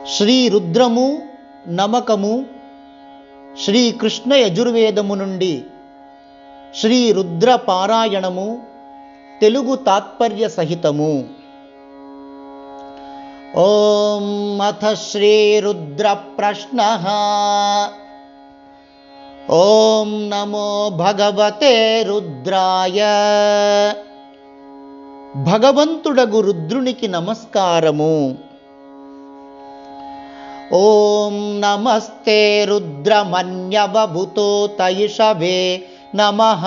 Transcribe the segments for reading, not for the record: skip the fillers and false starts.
శ్రీ రుద్రము నమకము శ్రీ కృష్ణ యజుర్వేదము నుండి శ్రీ రుద్ర పారాయణము తెలుగు తాత్పర్య సహితము. ఓం అథ శ్రీ రుద్ర ప్రశ్నః. ఓం నమో భగవతే రుద్రాయ. భగవంతుడగు రుద్రునికి నమస్కారము. ఓం నమస్తే రుద్రమన్యవభుతో తయిషవే నమః.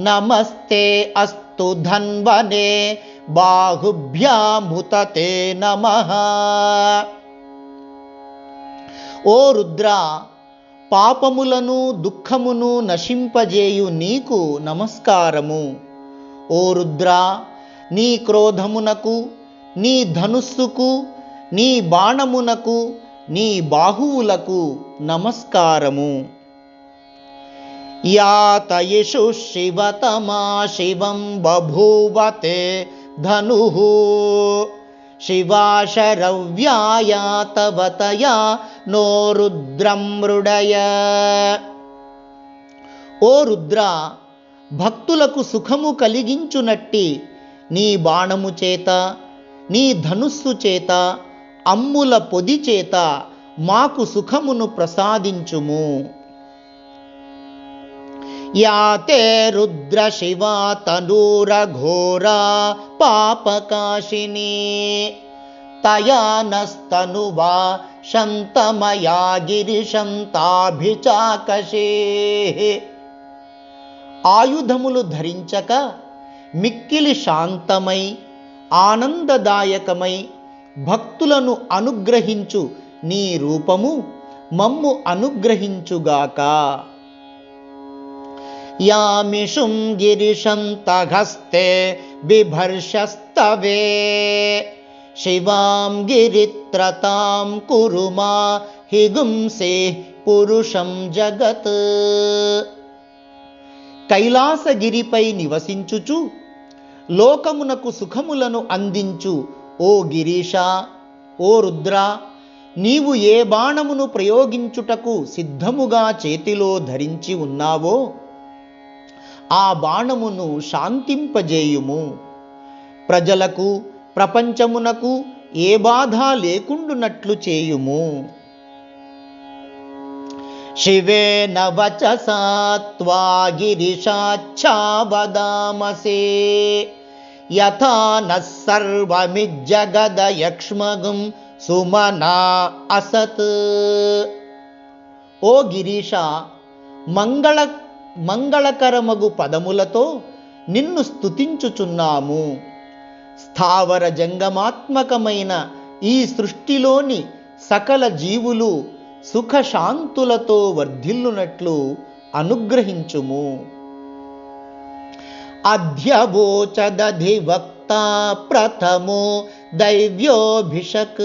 నమస్తే అస్తు ధన్వనే బాహుభ్యాముతతే నమః. ఓ రుద్ర, పాపములను దుఃఖమును నశింపజేయు నీకు నమస్కారము. ఓ రుద్ర, నీ క్రోధమునకు, నీ ధనుస్సుకు, నీ బాణమునకు, నీ బాహువులకు నమస్కారము. యాతయిషు శివతమా శివం బభూవతే ధనుః. శివాశరవ్యాయ తవతయా నో రుద్రం మృడయ. ఓ రుద్ర, భక్తులకు సుఖము కలిగించునట్టి నీ బాణము చేత, నీ ధనుస్సు చేత, అమ్ముల పొది చేత మాకు సుఖమును ప్రసాదించుము. యాతే రుద్ర శివా తనూర ఘోరా పాపకాశిని. తయా నస్తనువా శంతమయా గిరిశం తాభిచాకశే. ఆయుధములు ధరించక మిక్కిలి శాంతమై ఆనందదాయకమై భక్తులను అనుగ్రహించు నీ రూపము మమ్ము అనుగ్రహించుగాక. యామిషుం గిరిశం తహస్తే బిభర్షస్తవే. శివాం గిరిత్రతాం కురుమా హిగుంసే పురుషం జగత్. కైలాసగిరిపై నివసించుచు లోకమునకు సుఖములను అందించు ఓ గిరీశ, ఓ రుద్ర, నీవు ఏ బాణమును ప్రయోగించుటకు సిద్ధముగా చేతిలో ధరించి ఉన్నావో ఆ బాణమును శాంతింపజేయుము. ప్రజలకు, ప్రపంచమునకు ఏ బాధ లేకుండునట్లు చేయుము. శివేన వచసా త్వా గిరిశాచ్ఛావదామసే. యథా నః సర్వమిజ్జగదయక్ష్మగుం సుమనా అసత్. ఓ గిరీశ, మంగళకరమగు పదములతో నిన్ను స్తుతించుచున్నాము. స్థావర జంగమాత్మకమైన ఈ సృష్టిలోని సకల జీవులు సుఖశాంతులతో వర్ధిల్లునట్లు అనుగ్రహించుము. అధ్యవోచదధివక్త ప్రథమో దైవ్యోభిషక్.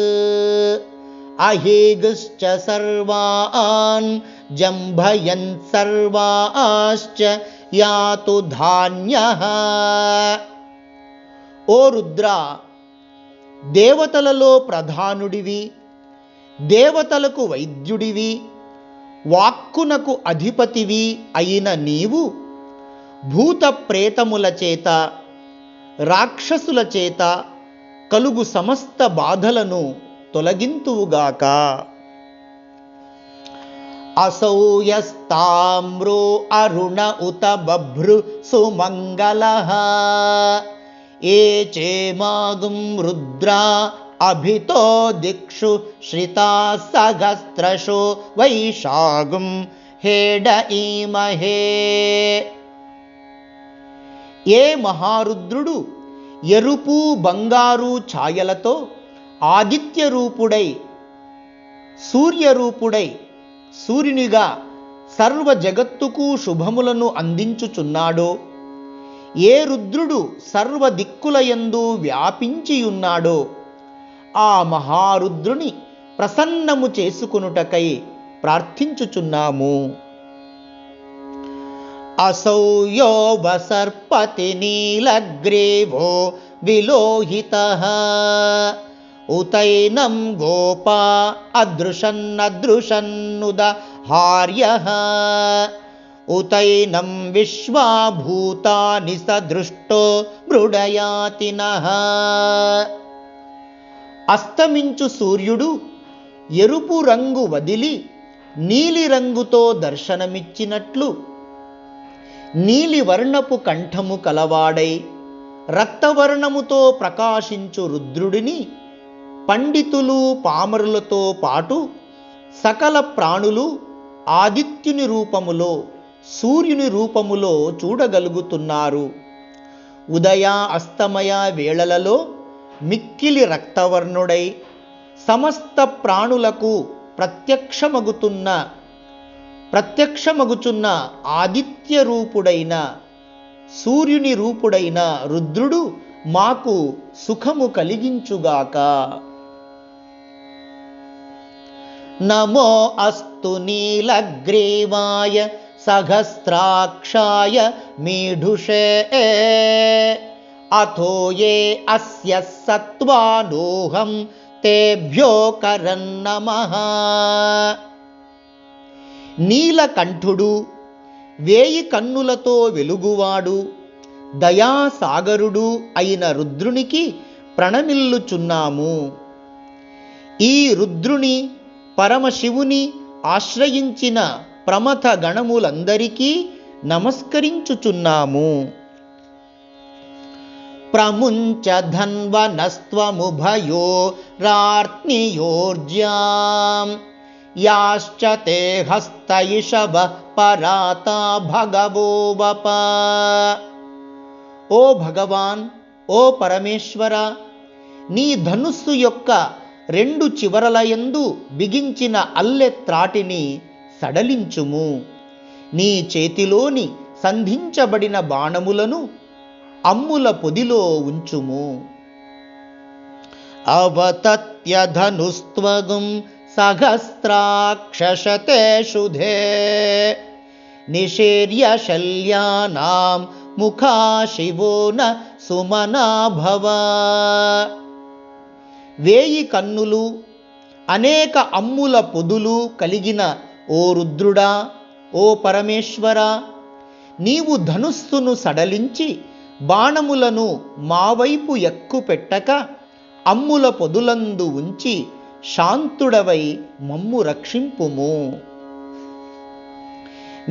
అహేగుశ్చ సర్వాన్ జంభయన్ సర్వాశ్చ యాతు ధాన్యః. ఓ రుద్ర, దేవతలలో ప్రధానుడివి, దేవతలకు వైద్యుడివి, వాక్కునకు అధిపతివి అయిన నీవు భూత ప్రేతముల చేత, రాక్షసుల చేత కలుగు సమస్త బాధలను తొలగింతువుగాక. అసౌయస్తామ్రో అరుణ ఉత బభ్రు సుమంగళః. ఏ చేమాగుం రుద్రా అభితో దిక్షు శ్రితా సహస్రశో వైశాగుం హేడ ఈమహే. ఏ మహారుద్రుడు ఎరుపు బంగారు ఛాయలతో ఆదిత్య రూపుడై, సూర్యరూపుడై, సూర్యునిగా సర్వ జగత్తుకు శుభములను అందించుచున్నాడో, ఏ రుద్రుడు సర్వ దిక్కులయందు వ్యాపించియున్నాడో ఆ మహారుద్రుని ప్రసన్నము చేసుకొనుటకై ప్రార్థించుచున్నాము. असौ यो वसर्पति नीलग्रीवो विलोहितः ఉతైనం గోపా అదృశన్నదృశన్నుద హార్యః ఉతైనం విశ్వాభూతాని సదృష్టో మృడయాతినః. అస్తమించు సూర్యుడు ఎరుపు రంగు వదిలి నీలిరంగుతో దర్శనమిచ్చినట్లు నీలివర్ణపు కంఠము కలవాడై రక్తవర్ణముతో ప్రకాశించు రుద్రుడిని పండితులు పామరులతో పాటు సకల ప్రాణులు ఆదిత్యుని రూపములో సూర్యుని రూపములో చూడగలుగుతున్నారు. ఉదయ అస్తమయ వేళలలో మిక్కిలి రక్తవర్ణుడై సమస్త ప్రాణులకు ప్రత్యక్షమగుచున్న ఆదిత్య రూపుడైన సూర్యుని రూపుడైన రుద్రుడు మాకు సుఖము కలిగించుగాక. నమో అస్తు నీలగ్రీవాయ సహస్రాక్షాయ మీఢుషే అథో ఏ అస్య సత్వానోహం తేభ్యో కరన్నమః. నీలకంఠుడు, వేయి కన్నులతో వెలుగువాడు, దయాసాగరుడు అయిన రుద్రునికి ప్రణమిల్లుచున్నాము. ఈ రుద్రుని పరమశివుని ఆశ్రయించిన ప్రమథ గణములందరికీ నమస్కరించుచున్నాము. ప్రముంచ ధన్వనస్త్వముభయో రార్త్నియోర్జ్యాం యాశ్చ తే హస్తయిషవ పరాతా భగవో వప. ఓ భగవాన్, ఓ పరమేశ్వర, నీ ధనుస్సు యొక్క రెండు చివరలయందు బిగించిన అల్లె త్రాటిని సడలించుము. నీ చేతిలోని సంధించబడిన బాణములను అమ్ముల పొదిలో ఉంచుము. అవతత్య ధనుస్త్వగుం సహస్రాక్షశతే శుధే నిషేర్య శల్యానాం ముఖా శివో న సుమనా భవ. వేయి కన్నులు అనేక అమ్ముల పొదులు కలిగిన ఓ రుద్రుడా, ఓ పరమేశ్వర, నీవు ధనుస్సును సడలించి బాణములను మావైపు ఎక్కుపెట్టక అమ్ముల పొదులందు ఉంచి శాంతుడవై మమ్ము రక్షింపుము.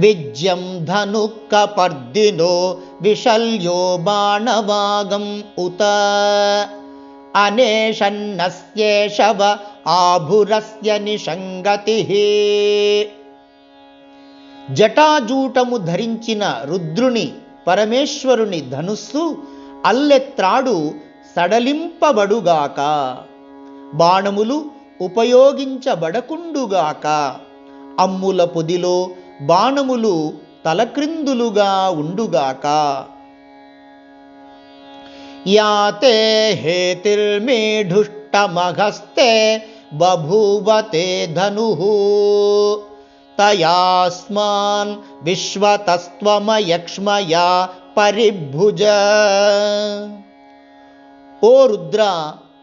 విజ్యం ధనుక్కపర్దినో విశల్యో బాణవాగం ఉత అనేషన్నస్యేషవ ఆభురస్య నిషంగతి. జటాజూటము ధరించిన రుద్రుని పరమేశ్వరుని ధనుస్సు అల్లెత్రాడు సడలింపబడుగాక, బాణములు ఉపయోగించబడకుండుగాక, అమ్ముల పొదిలో బాణములు తలక్రిందులుగా ఉండుగాక. యాతే హేతిర్మేఢుష్టమహస్తే బభూవతే ధనుః తయాస్మాన్ విశ్వతస్త్వమయక్ష్మయా పరిభుజ. ఓ రుద్ర,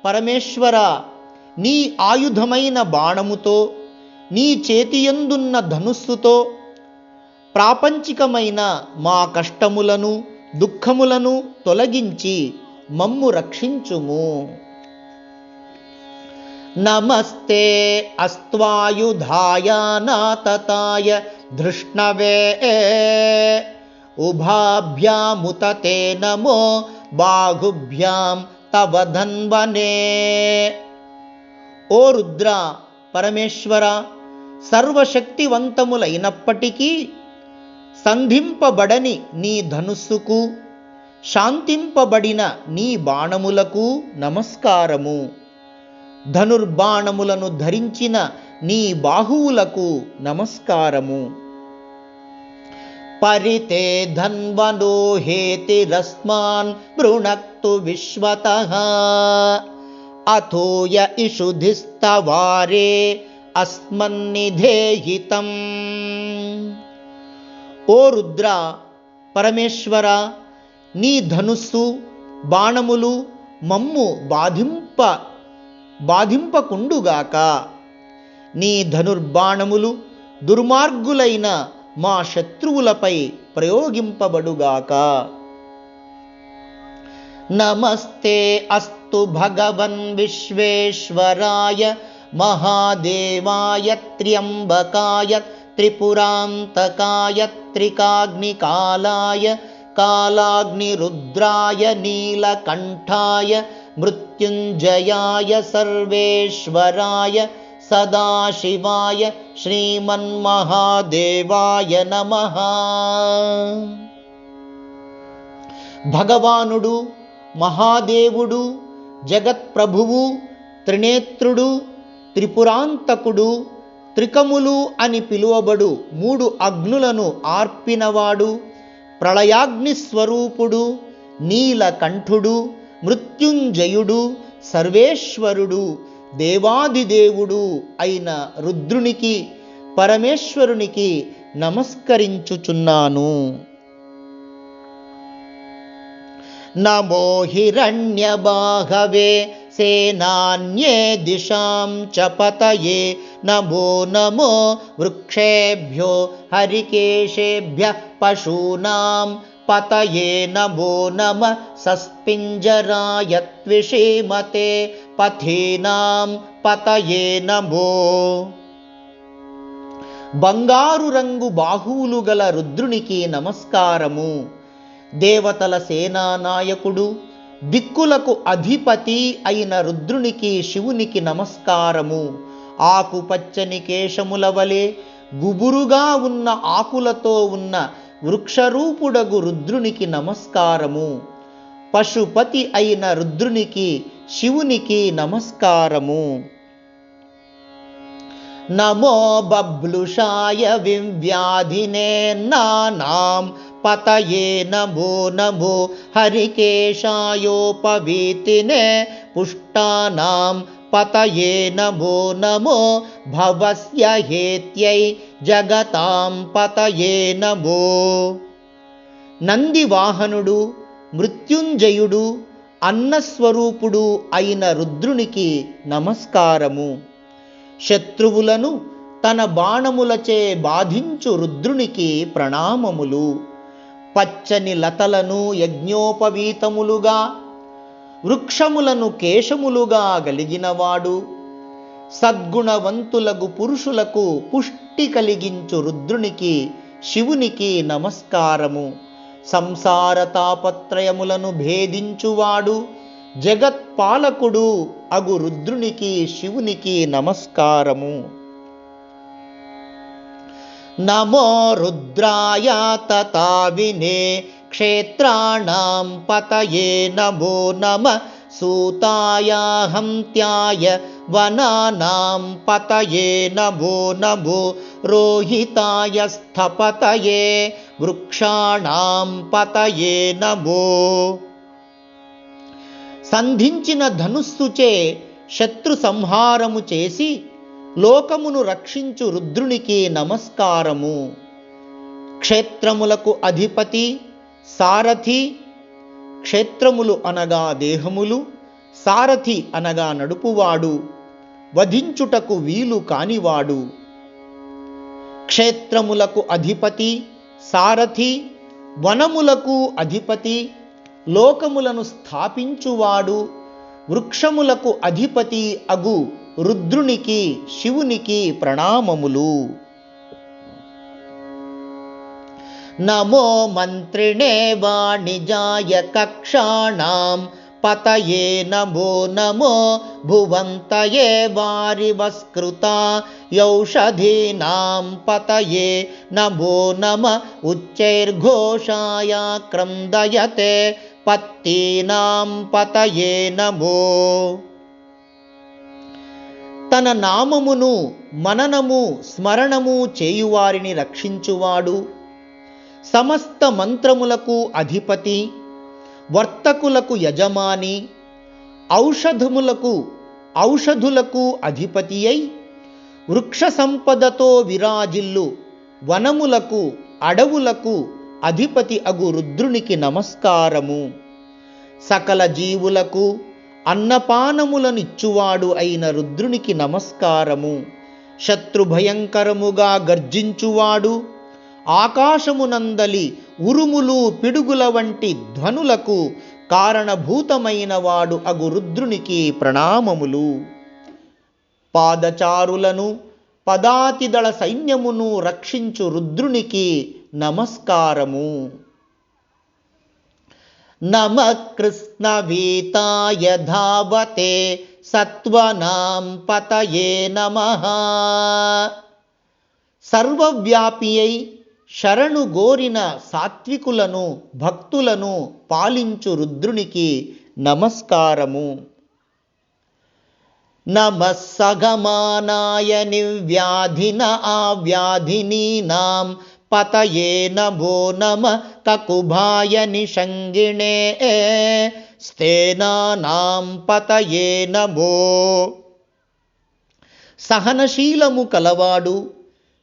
పరమేశ్వర, నీ ఆయుధమైన బాణముతో, నీ చేతియందున్న ధనుస్సుతో ప్రాపంచికమైన మా కష్టములను దుఃఖములను తొలగించి మమ్ము రక్షించుము. నమస్తే అస్త్వాయుధాయ నాతతాయ ధృష్ణవే ఉభాభ్యాముత తే నమో బాహుభ్యాం తవ ధన్వనే. ఓ రుద్ర, పరమేశ్వర, సర్వశక్తివంతములైనప్పటికీ సంధింపబడని నీ ధనుస్సుకు, శాంతింపబడిన నీ బాణములకు నమస్కారము. ధనుర్బాణములను ధరించిన నీ బాహువులకు నమస్కారము. పరితే ధన్వనో హేతిరస్మాన్ వృణక్తు విశ్వతః అథోయ ఇషుధిస్తవారే అస్మన్నిధేహితం. ఓ రుద్ర, పరమేశ్వర, నీ ధనుస్సు బాణములు మమ్ము బాధింపకుండుగాక. నీ ధనుర్బాణములు దుర్మార్గులైన మా శత్రువులపై ప్రయోగింపబడుగాక. నమస్తే అస్తు భగవన్ విశ్వేశ్వరాయ మహాదేవాయ త్ర్యంబకాయ త్రిపురాంతకాయ త్రికాగ్నికాలాయ కాలాగ్నిరుద్రాయ నీలకంఠాయ మృత్యుంజయాయ సర్వేశ్వరాయ సదాశివాయ శ్రీమన్మహాదేవాయ నమః. భగవానుడు, మహాదేవుడు, జగత్ప్రభువు, త్రినేత్రుడు, త్రిపురాంతకుడు, త్రికములు అని పిలువబడు 3 అగ్నులను ఆర్పినవాడు, ప్రళయాగ్ని స్వరూపుడు, నీలకంఠుడు, మృత్యుంజయుడు, సర్వేశ్వరుడు, దేవాదిదేవుడు అయిన రుద్రునికి, పరమేశ్వరునికి నమస్కరించుచున్నాను. నమో హిరణ్యబాహవే సేనాన్యే దిశాం చ పతయే నమో నమో వృక్షేభ్యో హరికేశేభ్యః పశూనాం పతయే నమో నమః సస్పింజరాయ త్విషీమతే పథీనాం పతయే నమో. బంగారు రంగు బాహువులు గల రుద్రునికి నమస్కారము. దేవతల సేనానాయకుడు, దిక్కులకు అధిపతి అయిన రుద్రునికి, శివునికి నమస్కారము. ఆకుపచ్చని కేశముల వలె గుబురుగా ఉన్న ఆకులతో ఉన్న వృక్షరూపుడగు రుద్రునికి నమస్కారము. పశుపతి అయిన రుద్రునికి, శివునికి నమస్కారము. నమో బభ్లుషాయ వివ్యాధినే నానాం పతయే నమో నమో హరికేశాయోపవీతినే పుష్టానాం పతయే నమో నమో భవస్య హేత్యై జగతాం పతయే నమో. నందివాహనుడు, మృత్యుంజయుడు, అన్నస్వరూపుడు అయిన రుద్రునికి నమస్కారము. శత్రువులను తన బాణములచే బాధించు రుద్రునికి ప్రణామములు. పచ్చని లతలను యజ్ఞోపవీతములుగా, వృక్షములను కేశములుగా గలిగినవాడు, సద్గుణవంతులగు పురుషులకు పుష్టి కలిగించు రుద్రునికి, శివునికి నమస్కారము. సంసార తాపత్రయములను భేదించువాడు, జగత్పాలకుడు అగు రుద్రునికి, శివునికి నమస్కారము. నమో రుద్రాయ తతావినే క్షేత్రాణాం పతయే నమో నమః సూతాయ హంత్యాయ వనానాం పతయే నమో నమో రోహితాయ స్థపతయే వృక్షాణాం పతయే నమో. సంధించిన ధనుస్సుచే శత్రు సంహారము చేసి లోకమును రక్షించు రుద్రునికి నమస్కారము. క్షేత్రములకు అధిపతి, సారథి. క్షేత్రములు అనగా దేహములు, సారథి అనగా నడుపువాడు, వధించుటకు వీలు కానివాడు. క్షేత్రములకు అధిపతి, సారథి, వనములకు అధిపతి, లోకములను స్థాపించువాడు, వృక్షములకు అధిపతి అగు రుద్రునికి, శివునికి ప్రణామములు. నమో మంత్రిణే వాణిజాయ కక్షాణాం పతయే నమో నమో భువంతయే వారివస్కృత యౌషధీనాం పతయే నమో నమః ఉచ్చైర్ఘోషాయ క్రందయతే పత్తీనాం పతయే నమో. తన నామమును మననము స్మరణము చేయువారిని రక్షించువాడు, సమస్త మంత్రములకు అధిపతి, వర్తకులకు యజమాని, ఔషధులకు అధిపతి అయి వృక్ష సంపదతో విరాజిల్లు వనములకు, అడవులకు అధిపతి అగు రుద్రునికి నమస్కారము. సకల జీవులకు అన్నపానములనిచ్చువాడు అయిన రుద్రునికి నమస్కారము. శత్రుభయంకరముగా గర్జించువాడు, ఆకాశమునందలి ఉరుములు పిడుగుల వంటి ధ్వనులకు కారణభూతమైన వాడు అగు రుద్రునికి ప్రణామములు. పాదచారులను పదాతిదళ సైన్యమును రక్షించు రుద్రునికి నమస్కారము. నమః కృష్ణవీతాయ ధావతే సత్వనాం పతయే నమః. సర్వవ్యాపి అయి శరణు గోరిన సాత్వికులను భక్తులను పాలించు రుద్రునికి నమస్కారము. నమః సగమానాయ నివ్యాధిన ఆవ్యాధినీనాం పతయే నమో నమః కకుభాయ నిషంగిణే స్థేనానాం పతయే నమో. సహనశీలము కలవాడు,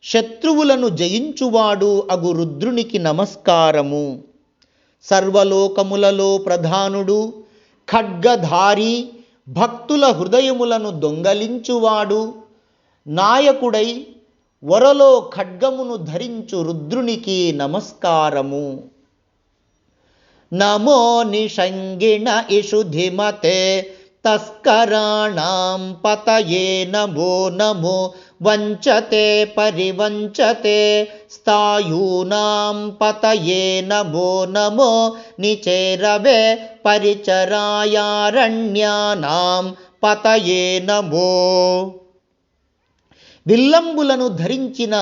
శత్రువులను జయించువాడు అగు రుద్రునికి నమస్కారము. సర్వలోకములలో ప్రధానుడు, ఖడ్గధారి, భక్తుల హృదయములను దొంగలించువాడు, నాయకుడై వరలో ఖడ్గమును ధరించు రుద్రునికి నమస్కారము. నమో నిషంగిణ ఇషుధిమతే తస్కరాణాం పతయే నమో నమో వంచతే పరివంచతే స్థాయూనాం పతయే నమో నమో నిచేరవే పరిచరాయారణ్యానాం పతయే నమో. విల్లంబులను ధరించిన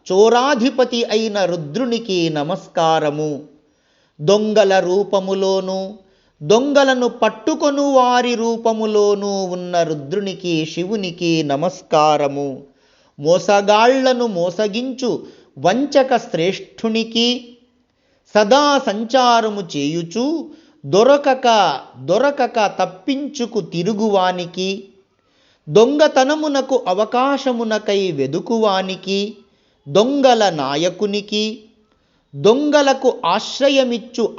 చోరాధిపతి అయిన రుద్రునికి నమస్కారము. దొంగల రూపములోను దొంగలను పట్టుకొను వారి రూపములోనూ ఉన్న రుద్రునికి శివునికి నమస్కారము. మోసగాళ్లను మోసగించు వంచక శ్రేష్ఠునికి, సదా సంచారము చేయుచు దొరకక తప్పించుకు తిరుగువానికి, దొంగతనమునకు అవకాశమునకై వెదుకువానికి, దొంగల నాయకునికి, దొంగలకు ఆశ్రయమిచ్చు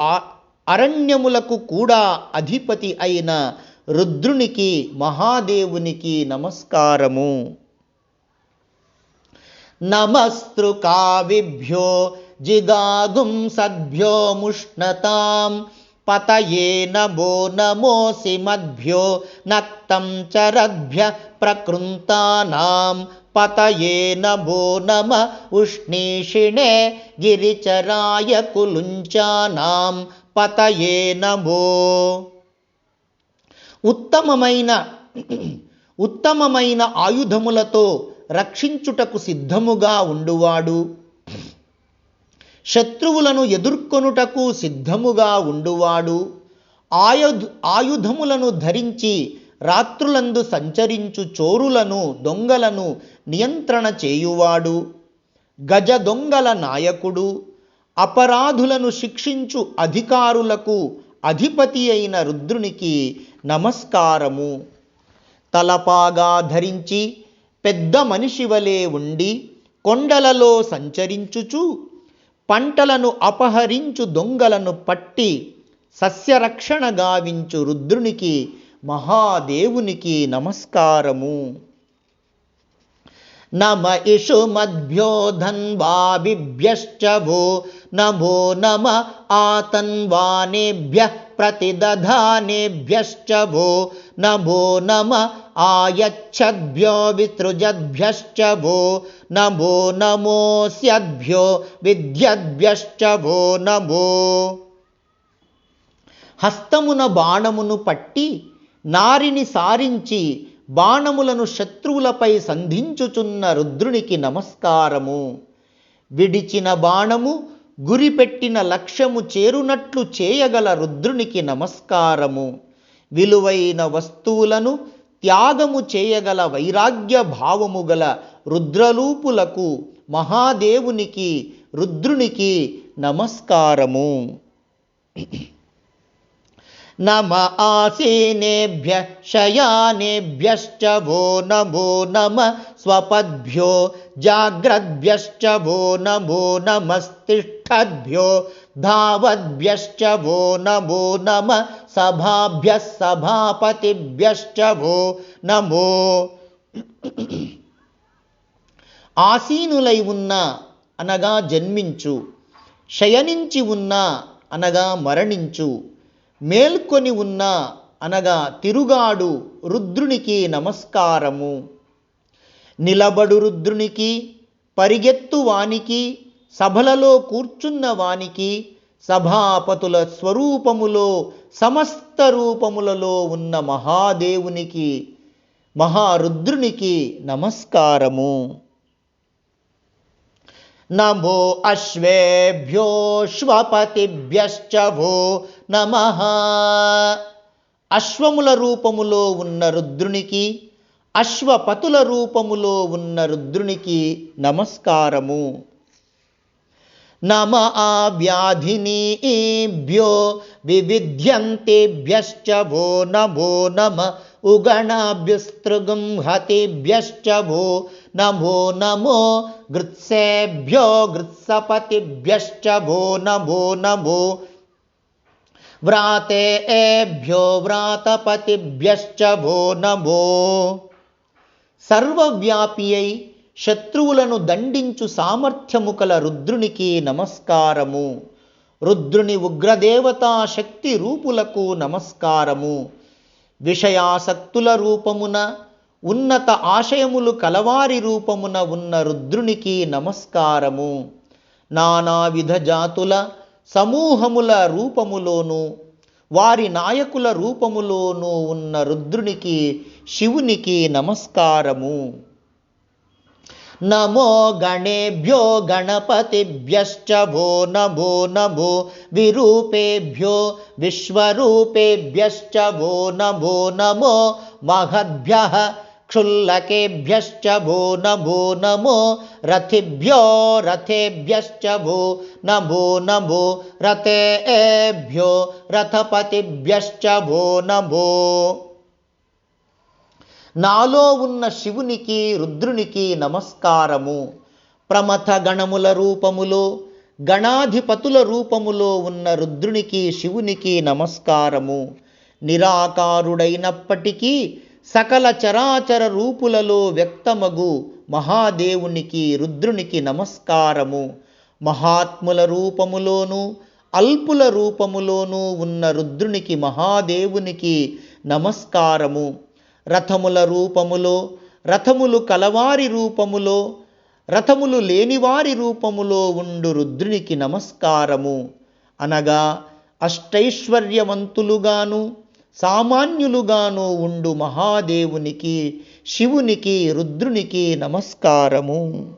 అరణ్యములకు కూడా అధిపతి అయిన రుద్రునికి మహాదేవునికి నమస్కారము. నమస్తృకావిభ్యో జిగాగుం సద్భ్యో ముష్ణతాం పతయే నమో నమోసి మద్భ్యో నక్తం చరద్భ్య ప్రకృంతానాం పతయే నమో నమ ఉష్ణీషిణే గిరిచరాయ కులుంచానాం పతయే నమో. ఉత్తమమైన ఆయుధములతో రక్షించుటకు సిద్ధముగా ఉండువాడు, శత్రువులను ఎదుర్కొనుటకు సిద్ధముగా ఉండువాడు, ఆయుధములను ధరించి రాత్రులందు సంచరించు చోరులను దొంగలను నియంత్రణ చేయువాడు, గజ దొంగల నాయకుడు, అపరాధులను శిక్షించు అధికారులకు అధిపతి అయిన రుద్రునికి నమస్కారము. తలపాగా ధరించి పెద్ద మనిషి వలె ఉండి కొండలలో సంచరించుచు పంటలను అపహరించు దొంగలను పట్టి సస్యరక్షణ గావించు రుద్రునికి మహాదేవునికి నమస్కారము. నమ ఇషుమద్భ్యో ధన్వాభిభ్యశ్చ వో నమో నమ ఆతన్వానేభ్యః ప్రతిదధానేభ్యశ్చ వో నమో నమ ఆయచ్చద్భ్యో విసృజద్భ్యశ్చ వో నమో నమోస్యద్భ్యో విద్యద్భ్యశ్చ వో నమో. హస్తమున బాణమును పట్టి నారిని సారించి బాణములను శత్రువులపై సంధించుచున్న రుద్రునికి నమస్కారము. విడిచిన బాణము గురిపెట్టిన లక్ష్యము చేరునట్లు చేయగల రుద్రునికి నమస్కారము. విలువైన వస్తువులను త్యాగము చేయగల వైరాగ్య భావము గల రుద్రరూపులకు మహాదేవునికి రుద్రునికి నమస్కారము. నమ ఆసీనేభ్య శయానేభ్యశ్చ వో నమో నమ స్వపద్భ్యో జాగ్రద్భ్యశ్చ వో నమో నమస్తిష్ఠద్భ్యో ధావద్భ్యశ్చ వో నమో నమ సభాభ్యః సభాపతిభ్యశ్చ వో నమో. ఆసీనులై ఉన్న అనగా జన్మించు, శయనించి ఉన్న అనగా మరణించు, మేల్కొని ఉన్న అనగా తిరుగాడు రుద్రునికి నమస్కారము. నిలబడు రుద్రునికి, పరిగెత్తు వానికి, సభలలో కూర్చున్న వానికి, సభాపతుల స్వరూపములో సమస్త రూపములలో ఉన్న మహాదేవునికి, మహారుద్రునికి నమస్కారము. నమో అశ్వేభ్యోశ్వపతిభ్యశ్చ వో నమః. అశ్వముల రూపములో ఉన్న రుద్రునికి, అశ్వపతుల రూపములో ఉన్న రుద్రునికి నమస్కారము. నమ ఆవ్యాధినీభ్యో వివిధ్యంతేభ్యశ్చ వో నమో నమ ఉగణాభ్యస్త్రగుంహతేభ్యశ్చ వో నమో నమో గృత్సేభ్యో గృత్సపతిభ్యశ్చ వో నమో నమో వ్రాతేభ్యో వ్రాతపతిభ్యశ్చ వో నమో. సర్వవ్యాపి అయి శత్రువులను దండించు సామర్థ్యము కల రుద్రునికి నమస్కారము. రుద్రుని ఉగ్రదేవతా శక్తి రూపులకు నమస్కారము. విషయాసక్తుల రూపమున, ఉన్నత ఆశయములు కలవారి రూపమున ఉన్న రుద్రునికి నమస్కారము. నానావిధ జాతుల సమూహముల రూపములోను, వారి నాయకుల రూపములోనూ ఉన్న రుద్రునికి, శివునికి నమస్కారము. నమో గణేభ్యో గణపతిభ్యశ్చ వో నమో నమో విరూపేభ్యో విశ్వరూపేభ్యశ్చ వో నమో నమో మహద్భ్యః క్షుల్లకేభ్యశ్చ వో నమో నమో రథిభ్యో రథేభ్యశ్చ వో నమో నమో రథేభ్యో రథపతిభ్యశ్చ వో నమో. నాలో ఉన్న శివునికి, రుద్రునికి నమస్కారము. ప్రమథ గణముల రూపములో, గణాధిపతుల రూపములో ఉన్న రుద్రునికి, శివునికి నమస్కారము. నిరాకారుడైనప్పటికీ సకల చరాచర రూపులలో వ్యక్తమగు మహాదేవునికి, రుద్రునికి నమస్కారము. మహాత్ముల రూపములోను, అల్పుల రూపములోను ఉన్న రుద్రునికి, మహాదేవునికి నమస్కారము. రథముల రూపములో, రథములు కలవారి రూపములో, రథములు లేనివారి రూపములో ఉండు రుద్రునికి నమస్కారము. అనగా అష్టైశ్వర్యవంతులుగాను సామాన్యులుగాను ఉండు మహాదేవునికి, శివునికి, రుద్రునికి నమస్కారము.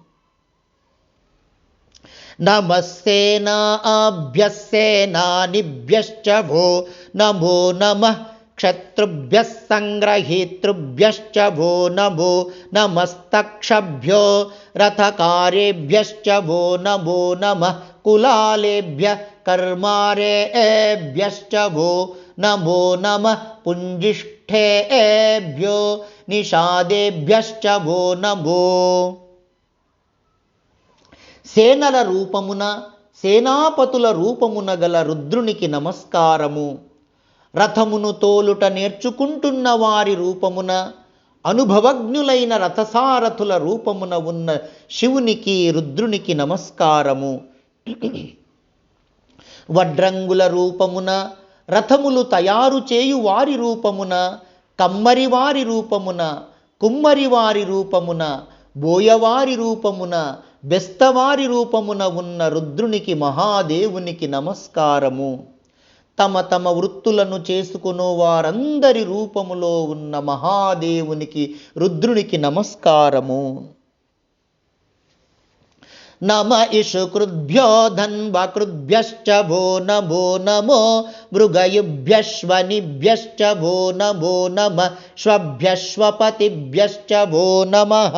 నమస్సేనాభ్యస్సేనానిభ్యశ్చ వో నమో నమః క్షత్రుభ్యః సంగ్రహీతృభ్యశ్చ వో నమో నమస్తక్షభ్యో రథకారేభ్యశ్చ వో నమో నమః కులాలేభ్యః కర్మారేభ్యశ్చ వో నమో నమః పుంజిష్ఠేభ్యో నిషాదేభ్యశ్చ వో నమో. సేనల రూపమున, సేనాపతుల రూపమున గల రుద్రునికి నమస్కారము. రథమును తోలుట నేర్చుకుంటున్న వారి రూపమున, అనుభవజ్ఞులైన రథసారథుల రూపమున ఉన్న శివునికి, రుద్రునికి నమస్కారము. వడ్రంగుల రూపమున, రథములు తయారు చేయు వారి రూపమున, కమ్మరివారి రూపమున, కుమ్మరివారి రూపమున, బోయవారి రూపమున, బెస్తవారి రూపమున ఉన్న రుద్రునికి, మహాదేవునికి నమస్కారము. తమ తమ వృత్తులను చేసుకుని వారందరి రూపములో ఉన్న మహాదేవునికి, రుద్రునికి నమస్కారము. నమ ఇషుకృద్భ్యో ధన్వకృద్భ్యశ్చ వో నమో నమో మృగయుభ్యశ్వనిభ్యశ్చ వో నమో నమః శ్వభ్యశ్వపతిభ్యశ్చ వో నమః.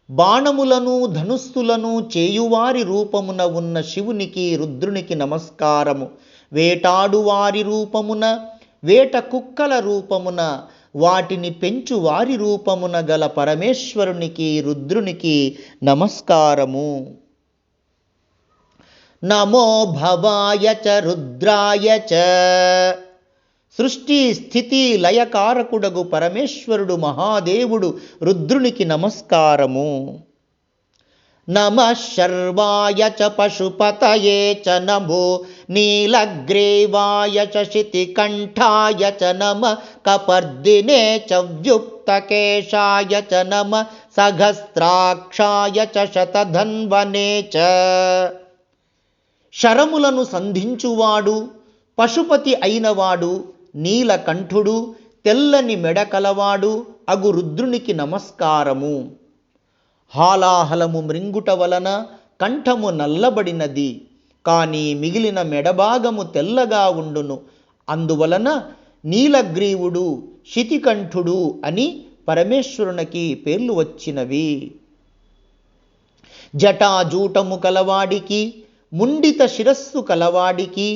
బాణములను ధనుస్సులను చేయువారి రూపమున ఉన్న శివునికి, రుద్రునికి నమస్కారము. వేటాడువారి రూపమున, వేట కుక్కల రూపమున, వాటిని పెంచు వారి రూపమున గల పరమేశ్వరునికి, రుద్రునికి నమస్కారము. నమో భవాయ చ రుద్రాయ చ. సృష్టి స్థితి లయకారకుడగు పరమేశ్వరుడు మహాదేవుడు రుద్రునికి నమస్కారము. నమః శర్వాయ చ పశుపతయే చ నమో నీలగ్రీవాయ చ శితికంఠాయ చ నమః కపర్దినే చ వ్యుక్తకేశాయ చ నమః సహస్రాక్షాయ చ శతధన్వనే చ. శరములను సంధించువాడు, పశుపతి అయినవాడు, నీలకంఠుడు, తెల్లని మెడకలవాడు అగు రుద్రునికి నమస్కారము. హాలాహలము మృంగుట వలన కంఠము నల్లబడినది, కానీ మిగిలిన మెడభాగము తెల్లగా ఉండును. అందువలన నీలగ్రీవుడు, శితికంఠుడు అని పరమేశ్వరునికి పేర్లు వచ్చినవి. జటాజూటము కలవాడికి, ముండిత శిరస్సు కలవాడికి,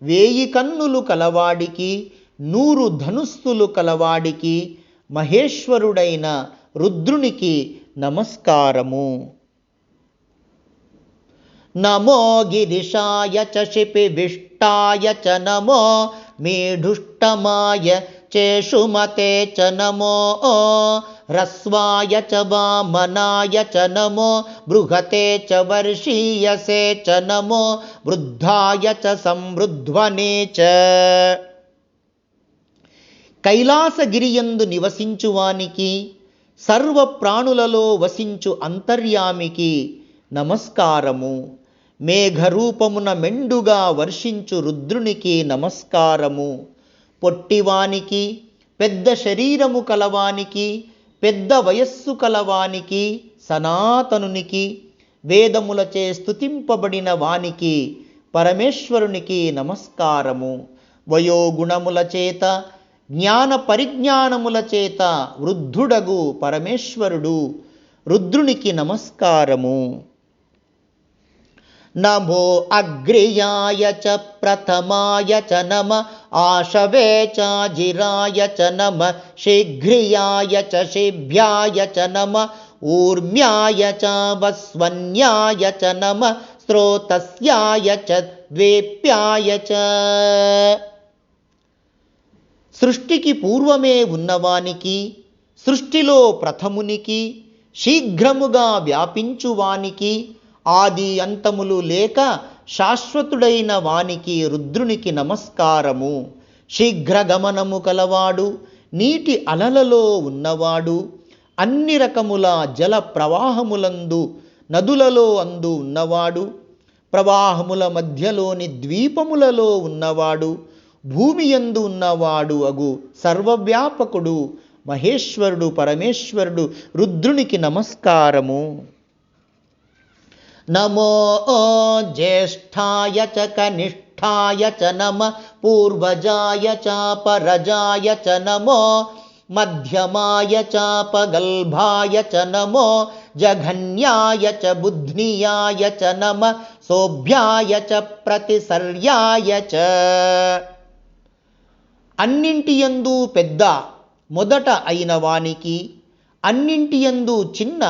1000 కన్నులు కలవాడికి, 100 ధనుస్సులు కలవాడికి, మహేశ్వరుడైన రుద్రునికి నమస్కారము. నమో గిరిశాయ చ శిపివిష్టాయ చ నమో మీఢుష్టమాయ చేషుమతే చ నమో హ్రస్వాయ చ వామనాయ చ నమో బృహతే చ వర్షీయసే చ నమో వృద్ధాయ చ సంవృధ్వనే చ. కైలాసగిరియందు నివసించువానికి, సర్వ ప్రాణులలో వసించు అంతర్యామికి నమస్కారము. మేఘరూపమున మెండుగా వర్షించు రుద్రునికి నమస్కారము. పొట్టివానికి, పెద్ద శరీరము కలవానికి, పెద్ద వయస్సు కలవానికి, సనాతనునికి, వేదములచే స్తుతింపబడిన వానికి, పరమేశ్వరునికి నమస్కారము. వయోగుణముల చేత, జ్ఞాన పరిజ్ఞానముల చేత వృద్ధుడగు పరమేశ్వరుడు రుద్రునికి నమస్కారము. నమో అగ్ర్యాయ చ ప్రథమాయ చ నమః ఆశవే చాజిరాయ చ నమః శీఘ్రియాయ చ శిభ్యాయ చ నమః ఊర్మ్యాయ చ వస్వన్యాయ చ నమః స్రోతస్యాయ చ ద్వేప్యాయ చ. సృష్టికి పూర్వమే ఉన్నవానికి, సృష్టిలో ప్రథమునికి, శీఘ్రముగా వ్యాపించువానికి, ఆది అంతములు లేక శాశ్వతుడైన వానికి రుద్రునికి నమస్కారము. శీఘ్రగమనము కలవాడు, నీటి అలలలో ఉన్నవాడు, అన్ని రకముల జల ప్రవాహములందు, నదులలో అందు ఉన్నవాడు, ప్రవాహముల మధ్యలోని ద్వీపములలో ఉన్నవాడు, భూమి యందు ఉన్నవాడు అగు సర్వవ్యాపకుడు మహేశ్వరుడు పరమేశ్వరుడు రుద్రునికి నమస్కారము. నమో జ్యేష్ఠాయ చ కనిష్ఠాయ చ నమః పూర్వజాయ చాపరజాయ చ నమో మధ్యమాయ చాపగల్భాయ చ నమో జఘన్యాయ చ బుధ్నియాయ చ నమః సోభ్యాయ చ ప్రతిసర్యాయ చ. అన్నింటియందు పెద్ద మొదట అయిన వానికి, అన్నింటియందు చిన్న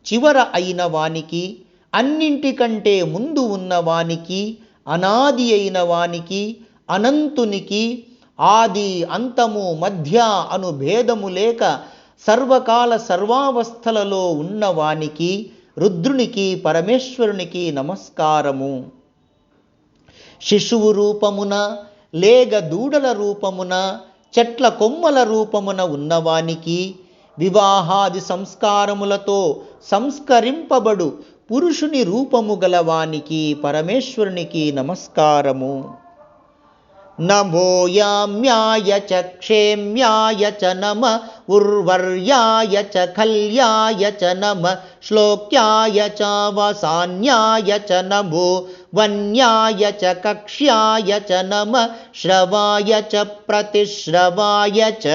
చివర అయిన వానికి, అన్నింటికంటే ముందు ఉన్నవానికి, అనాది అయిన వానికి, అనంతునికి, ఆది అంతము మధ్య అను భేదము లేక సర్వకాల సర్వావస్థలలో ఉన్నవానికి రుద్రునికి పరమేశ్వరునికి నమస్కారము. శిశువు రూపమున, లేగ దూడల రూపమున, చెట్ల కొమ్మల రూపమున ఉన్నవానికి, వివాహాది సంస్కారములతో సంస్కరింపబడు పురుషుని రూపము గలవానికి పరమేశ్వరునికి నమస్కారము. నమో యామ్యాయ చ క్షేమ్యాయ చ నమః ఉర్వర్యాయ చ కల్యాయ చ నమః శ్లోక్యాయ చ వసాన్యాయ చ నమో వన్యాయ చ కక్ష్యాయ చ నమః శ్రవాయ చ ప్రతిశ్రవాయ చ.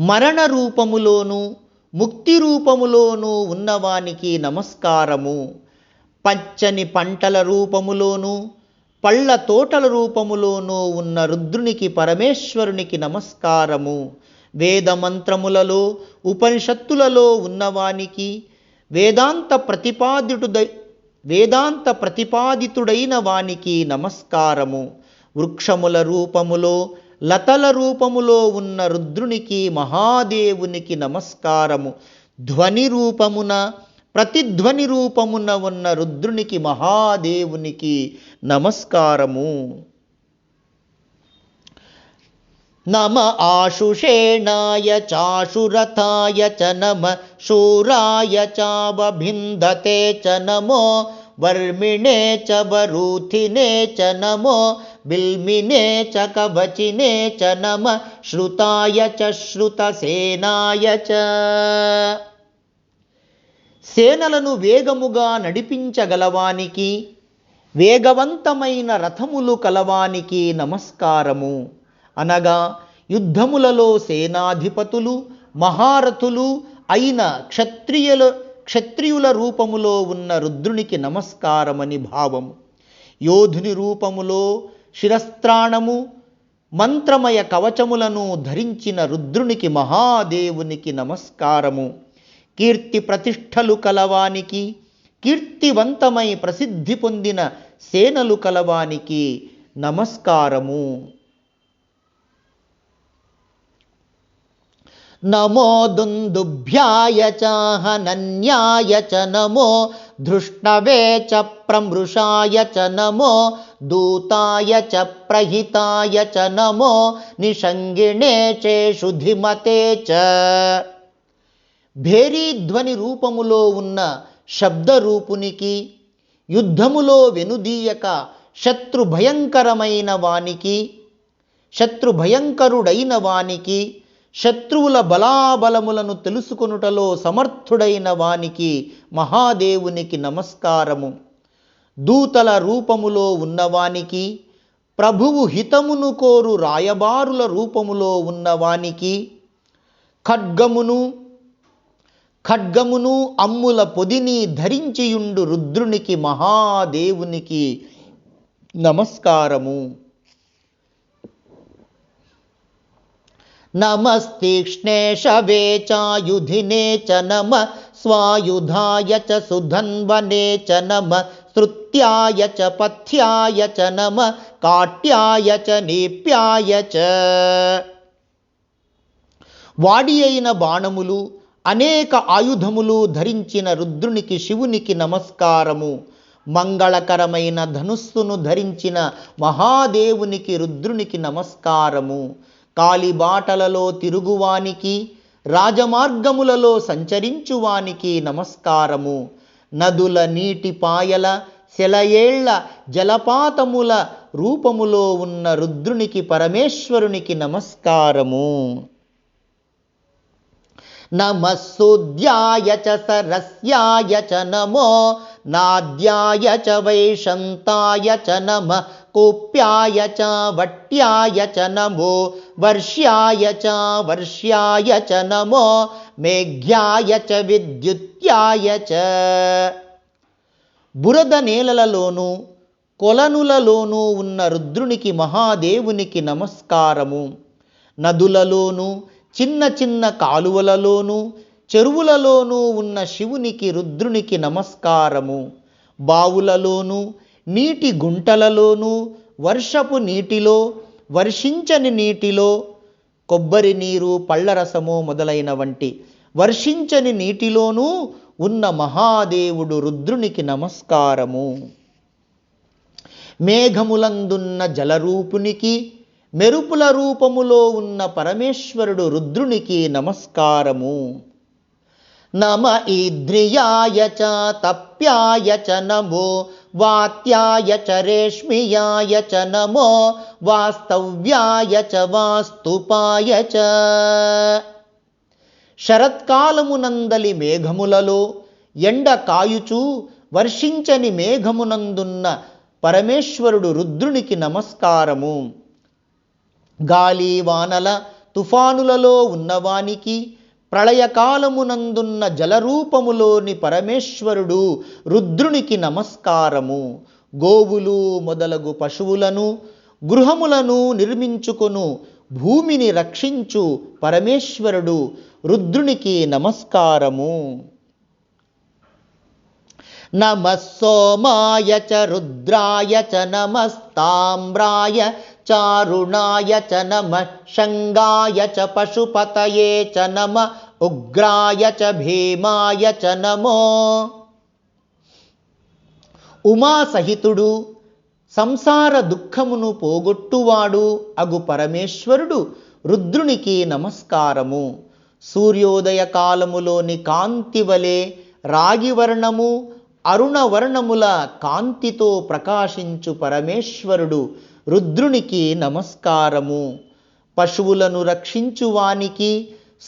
మరణ రూపములోను, ముక్తి రూపములోను ఉన్నవానికి నమస్కారము. పచ్చని పంటల రూపములోను, పళ్ళ తోటల రూపములోనూ ఉన్న రుద్రునికి పరమేశ్వరునికి నమస్కారము. వేదమంత్రములలో ఉపనిషత్తులలో ఉన్నవానికి వేదాంత ప్రతిపాదితుడైన వానికి నమస్కారము. వృక్షముల రూపములో లతల రూపములో ఉన్న రుద్రునికి మహాదేవునికి నమస్కారము. ధ్వని రూపమున ప్రతిధ్వని రూపమున ఉన్న రుద్రునికి మహాదేవునికి నమస్కారము. నమ ఆశుషేణాయ చాశురథాయ చ నమ శూరాయ చావభిందతే చ నమో వర్మిణే చ వరూథినే చ నమో బిల్మినే చ కవచినే చ నమ శ్రుతాయ చ శ్రుతసేనాయ చ. సేనలను వేగముగా నడిపించగలవానికి వేగవంతమైన రథములు కలవానికి నమస్కారము. అనగా యుద్ధములలో సేనాధిపతులు మహారథులు అయిన క్షత్రియుల రూపములో ఉన్న రుద్రునికి నమస్కారమని భావము. యోధుని రూపములో శిరస్త్రాణము మంత్రమయ కవచములను ధరించిన రుద్రునికి మహాదేవునికి నమస్కారము. కీర్తి ప్రతిష్టలు కలవానికి కీర్తివంతమై ప్రసిద్ధి పొందిన సేనలు కలవానికి నమస్కారము. నమో దుందుభ్యాయ చాహనన్యాయ చ నమో ధృష్ణవే చ ప్రమృషాయ చ నమో దూతాయ చ ప్రహితాయ చ నమో నిషంగిణే చేషు ధిమతే చ. భేరీధ్వని రూపములో ఉన్న శబ్దరూపునికి యుద్ధములో వెనుదీయక శత్రుభయంకరుడైన వానికి శత్రువుల బలాబలములను తెలుసుకొనుటలో సమర్థుడైన వానికి మహాదేవునికి నమస్కారము. దూతల రూపములో ఉన్నవానికి ప్రభువు హితమును కోరు రాయబారుల రూపములో ఉన్నవానికి ఖడ్గమును అమ్ముల పొదిని ధరించియుండు రుద్రునికి మహాదేవునికి నమస్కారము. నమస్తీక్ష్ణేషవే చాయుధినే చ నమ స్వాయుధాయ చ సుధన్వనే చ నమ శ్రుత్యాయ చ పథ్యాయ చ నమ కాట్యాయ చ నేప్యాయ చ. వాడి అయిన బాణములు అనేక ఆయుధములు ధరించిన రుద్రునికి శివునికి నమస్కారము. మంగళకరమైన ధనుస్సును ధరించిన మహాదేవునికి రుద్రునికి నమస్కారము. కాలిబాటలలో తిరుగువానికి రాజమార్గములలో సంచరించువానికి నమస్కారము. నదుల నీటిపాయల సెలయేళ్ల జలపాతముల రూపములో ఉన్న రుద్రునికి పరమేశ్వరునికి నమస్కారము. నమస్సుద్యాయ చ సరస్యాయ చ నమో నాద్యాయ చ వైశంతాయ చ నమ కూప్యాయ చ వట్యాయ చ నమో వర్ష్యాయ చ నమో మేఘ్యాయ చ విద్యుత్యాయ చ. బురద నేలలలోనూ కొలనులలోనూ ఉన్న రుద్రునికి మహాదేవునికి నమస్కారము. నదులలోనూ చిన్న చిన్న కాలువలలోనూ చెరువులలోనూ ఉన్న శివునికి రుద్రునికి నమస్కారము. బావులలోనూ నీటి గుంటలలోనూ వర్షపు నీటిలో వర్షించని నీటిలో కొబ్బరి నీరు పళ్ళరసము మొదలైన వంటి వర్షించని నీటిలోనూ ఉన్న మహాదేవుడు రుద్రునికి నమస్కారము. మేఘములందున్న జలరూపునికి మెరుపుల రూపములో ఉన్న పరమేశ్వరుడు రుద్రునికి నమస్కారము. నమ ఈద్రియాయ చ తప్యాయ చ నమో వాత్యాయ చ రేష్మియాయ చ నమో వాస్తవ్యాయ చ వాస్తుపాయ చ. శరత్కాలమునందలి మేఘములలో ఎండ కాయుచూ వర్షించని మేఘమునందున్న పరమేశ్వరుడు రుద్రునికి నమస్కారము. గాలి వానల తుఫానులలో ఉన్నవానికి ప్రళయకాలమునందున్న జలరూపములోని పరమేశ్వరుడు రుద్రునికి నమస్కారము. గోవులు మొదలగు పశువులను గృహములను నిర్మించుకొను భూమిని రక్షించు పరమేశ్వరుడు రుద్రునికి నమస్కారము. నమః సోమాయ చ రుద్రాయ చ నమస్తామ్రాయ చారుణాయ చ నమః శంగాయ చ పశుపతయే చ నమః ఉగ్రాయ చ భీమాయ చ నమో. ఉమాసహితుడు సంసార దుఃఖమును పోగొట్టువాడు అగు పరమేశ్వరుడు రుద్రునికి నమస్కారము. సూర్యోదయ కాలములోని కాంతి వలె రాగివర్ణము అరుణవర్ణముల కాంతితో ప్రకాశించు పరమేశ్వరుడు రుద్రునికి నమస్కారము. పశువులను రక్షించువానికి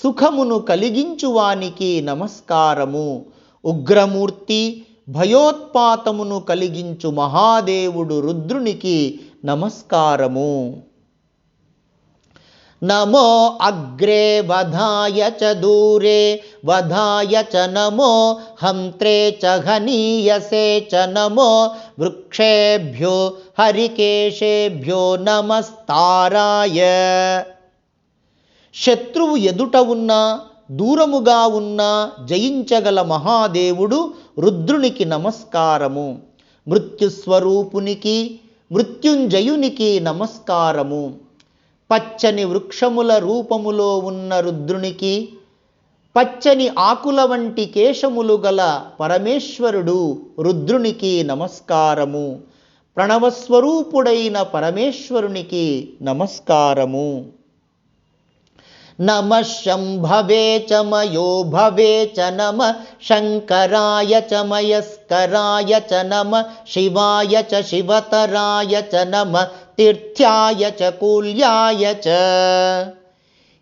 సుఖమును కలిగించువానికి నమస్కారము. ఉగ్రమూర్తి భయోత్పాతమును కలిగించు మహాదేవుడు రుద్రునికి నమస్కారము. నమో అగ్రే వధాయ చ దూరే వధాయ చ నమో హంత్రే చ హనీయసే చ నమో వృక్షేభ్యో హరికేశేభ్యో నమస్తారాయ. శత్రువు ఎదుట ఉన్నా దూరముగా ఉన్నా జయించగల మహాదేవుడు రుద్రునికి నమస్కారము. మృత్యుస్వరూపునికి మృత్యుంజయునికి నమస్కారము. పచ్చని వృక్షముల రూపములో ఉన్న రుద్రునికి పచ్చని ఆకుల వంటి కేశములు గల పరమేశ్వరుడు రుద్రునికి నమస్కారము. ప్రణవస్వరూపుడైన పరమేశ్వరునికి నమస్కారము. నమః శంభవే చ మయో భవే చ నమః శంకరాయ చ మయస్కరాయ చ నమః శివాయ చ శివతరాయ చ నమః తీర్థ్యాయ చ కూల్యాయ చ.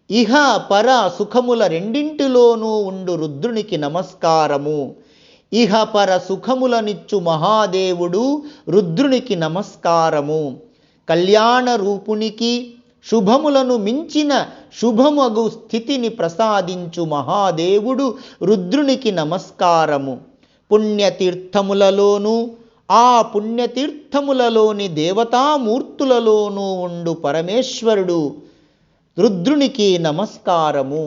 ఇహ పర సుఖముల రెండింటిలోనూ ఉండు రుద్రునికి నమస్కారము. ఇహ పర సుఖములనిచ్చు మహాదేవుడు రుద్రునికి నమస్కారము. కళ్యాణ రూపునికి శుభములను మించిన శుభమగు స్థితిని ప్రసాదించు మహాదేవుడు రుద్రునికి నమస్కారము. పుణ్యతీర్థములలోనూ ఆ పుణ్యతీర్థములలోని దేవతామూర్తులలోనూ ఉండు పరమేశ్వరుడు రుద్రునికి నమస్కారము.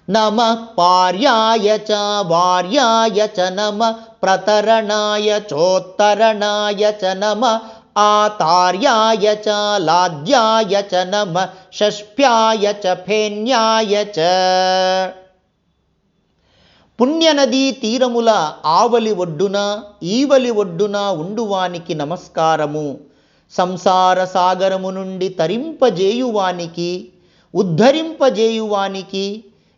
నమః పార్యాయ చ వార్యాయ చ నమః ప్రతరణాయ చోత్తరణాయ చ నమః ఆతార్యాయ చ లాద్యాయ చ నమః షష్ఠ్యాయ చ ఫేన్యాయ చ. పుణ్యనదీ తీరముల ఆవలి ఒడ్డున ఈవలి ఒడ్డున ఉండువానికి నమస్కారము. సంసార సాగరము నుండి తరింపజేయువానికి ఉద్ధరింపజేయువానికి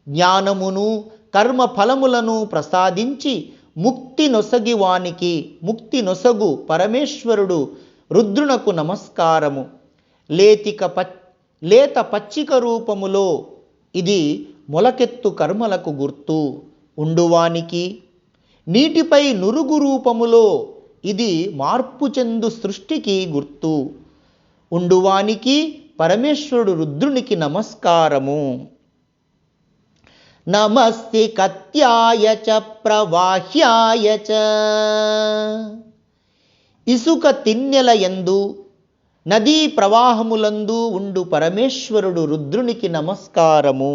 జ్ఞానమును కర్మఫలములను ప్రసాదించి ముక్తి నొసగివానికి ముక్తి నొసగు పరమేశ్వరుడు రుద్రునకు నమస్కారము. లేత పచ్చిక రూపములో ఇది మొలకెత్తు కర్మలకు గుర్తు ఉండువానికి, నీటిపై నురుగు రూపములో ఇది మార్పు చెందు సృష్టికి గుర్తు ఉండువానికి పరమేశ్వరుడు రుద్రునికి నమస్కారము. నమస్తే కత్యాయ చ ప్రవాహ్యాయ చ. ఇసుక తిన్నెల యందు నదీ ప్రవాహములందు ఉండు పరమేశ్వరుడు రుద్రునికి నమస్కారము.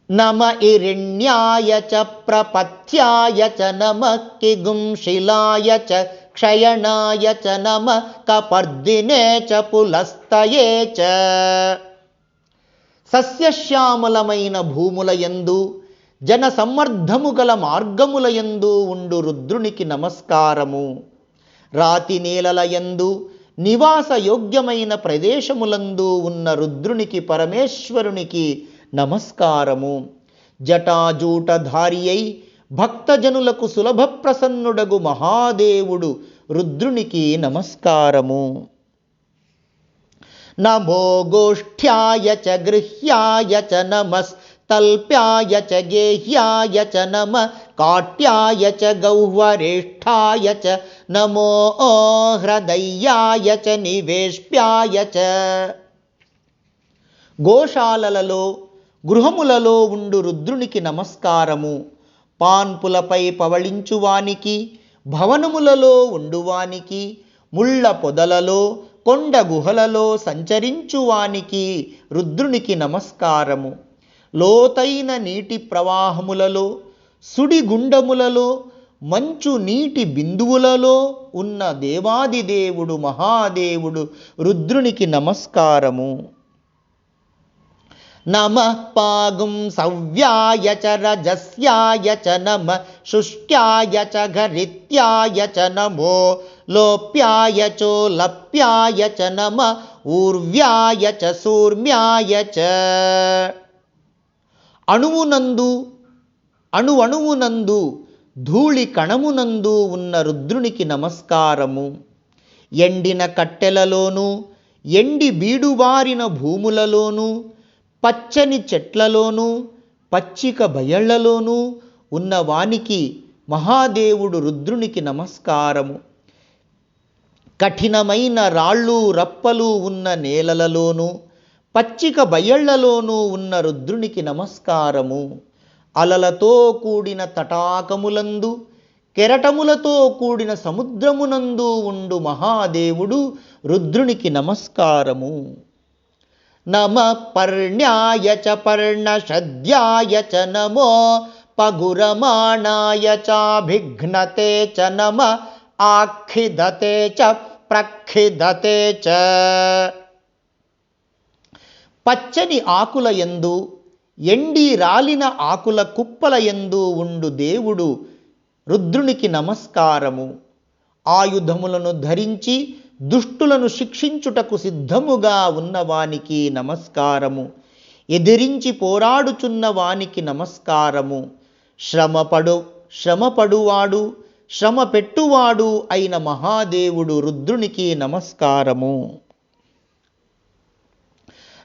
నమ ఇరణ్యాయ చ ప్రపథ్యాయ చ నమః కిగుంశిలాయ చ క్షయణాయ చ నమః కపర్దినే చ పులస్తయే చ. సస్యశ్యామలమైన భూముల యందు జన సమ్మర్ధము గల మార్గముల యందు ఉండు రుద్రునికి నమస్కారము. రాతి నేలల యందు నివాస యోగ్యమైన ప్రదేశములందు ఉన్న రుద్రునికి పరమేశ్వరునికి నమస్కారము. జటాజూటధారి అయి భక్తజనులకు సులభ ప్రసన్నుడగు మహాదేవుడు రుద్రునికి నమస్కారము. నమో గోష్ఠ్యాయ చ గృహ్యాయ చ నమస్తల్ప్యాయ చ గేహ్యాయ చ నమః కాట్యాయ చ గౌహ్వరేష్ఠాయ చ నమో హృదయ్యాయ చ నివేష్ప్యాయ చ. గోశాలలలో గృహములలో ఉండు రుద్రునికి నమస్కారము. పాన్పులపై పవళించువానికి, భవనములలో ఉండువానికి, ముళ్ళ పొదలలో కొండ గుహలలో సంచరించువానికి రుద్రునికి నమస్కారము. లోతైన నీటి ప్రవాహములలో, సుడిగుండములలో, మంచు నీటి బిందువులలో ఉన్న దేవాదిదేవుడు మహాదేవుడు రుద్రునికి నమస్కారము. నమః పాగుం సవ్యాయ చ రజస్యాయ చ నమః శుష్ట్యాయ చ ఘరిత్యాయ చ నమో లోప్యాయ చోలప్యాయ చ నమః ఊర్వ్యాయ చ సూర్మ్యాయ చ. అణువునందు అణువణువునందు ధూళి కణమునందు ఉన్న రుద్రునికి నమస్కారము. ఎండిన కట్టెలలోనూ, ఎండి బీడుబారిన భూములలోనూ, పచ్చని చెట్లలోనూ, పచ్చిక బయళ్లలోనూ ఉన్నవానికి మహాదేవుడు రుద్రునికి నమస్కారము. కఠినమైన రాళ్ళు రప్పలు ఉన్న నేలలలోనూ, పచ్చిక బయళ్లలోనూ ఉన్న రుద్రునికి నమస్కారము. అలలతో కూడిన తటాకములందు, కెరటములతో కూడిన సముద్రమునందు ఉండు మహాదేవుడు రుద్రునికి నమస్కారము. నమః పర్ణ్యాయ చ పర్ణశద్యాయ చ నమో పగురమాణాయ చాభిఘ్నతే చ నమః ఆఖిదతే చ ప్రఖిదతే చ. పచ్చని ఆకుల యందు, ఎండి రాలిన ఆకుల కుప్పల యందు ఉండు దేవుడు రుద్రునికి నమస్కారము. ఆయుధములను ధరించి దుష్టులను శిక్షించుటకు సిద్ధముగా ఉన్నవానికి నమస్కారము. ఎదిరించి పోరాడుచున్న వానికి నమస్కారము. శ్రమపడువాడు శ్రమ పెట్టువాడు అయిన మహాదేవుడు రుద్రునికి నమస్కారము.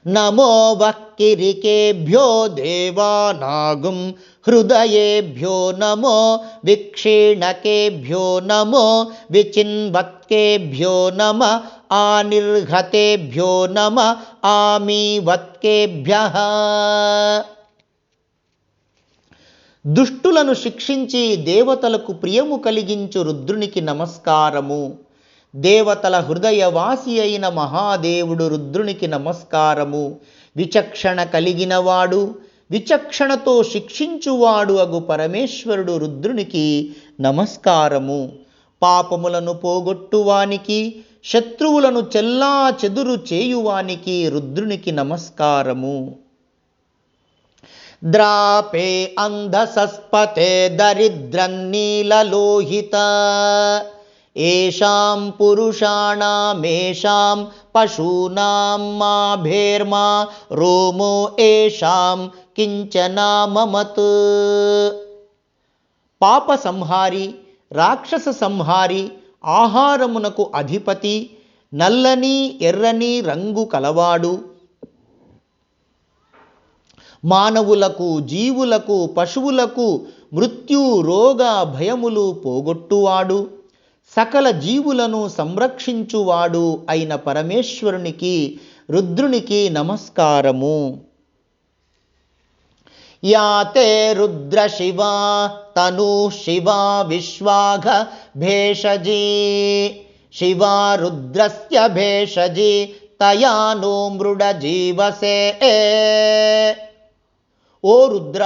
నమో వక్కిరికేభ్యో దేవానాగుం హృదయేభ్యో నమో విక్షీణకేభ్యో నమో విచిన్వత్కేభ్యో నమః ఆనిర్ఘతేభ్యో నమః ఆమీవత్కేభ్యః. దుష్టులను శిక్షించి దేవతలకు ప్రియము కలిగించు రుద్రునికి నమస్కారము. దేవతల హృదయవాసి అయిన మహాదేవుడు రుద్రునికి నమస్కారము. విచక్షణ కలిగినవాడు, విచక్షణతో శిక్షించువాడు అగు పరమేశ్వరుడు రుద్రునికి నమస్కారము. పాపములను పోగొట్టువానికి, శత్రువులను చెల్లా చెదురు చేయువానికి రుద్రునికి నమస్కారము. ద్రాపే అంధసస్పతే దరిద్రన్నీలలోహిత ఏషాం పురుషాణామేషాం పశూనాం మాభేర్మా రోమో ఏషాం కించనా మమత్. పాప సంహారి, రాక్షస సంహారి, ఆహారమునకు అధిపతి, నల్లని ఎర్రని రంగు కలవాడు, మానవులకు, జీవులకు, పశువులకు మృత్యు రోగ భయములు పోగొట్టువాడు, సకల జీవులను సంరక్షించువాడు అయిన పరమేశ్వరునికి రుద్రునికి నమస్కారము. యాతే రుద్ర శివా తను శివా విశ్వాఘ భేషజీ శివా రుద్రస్య భేషజీ తయా నో మృడ జీవసే. ఓ రుద్ర,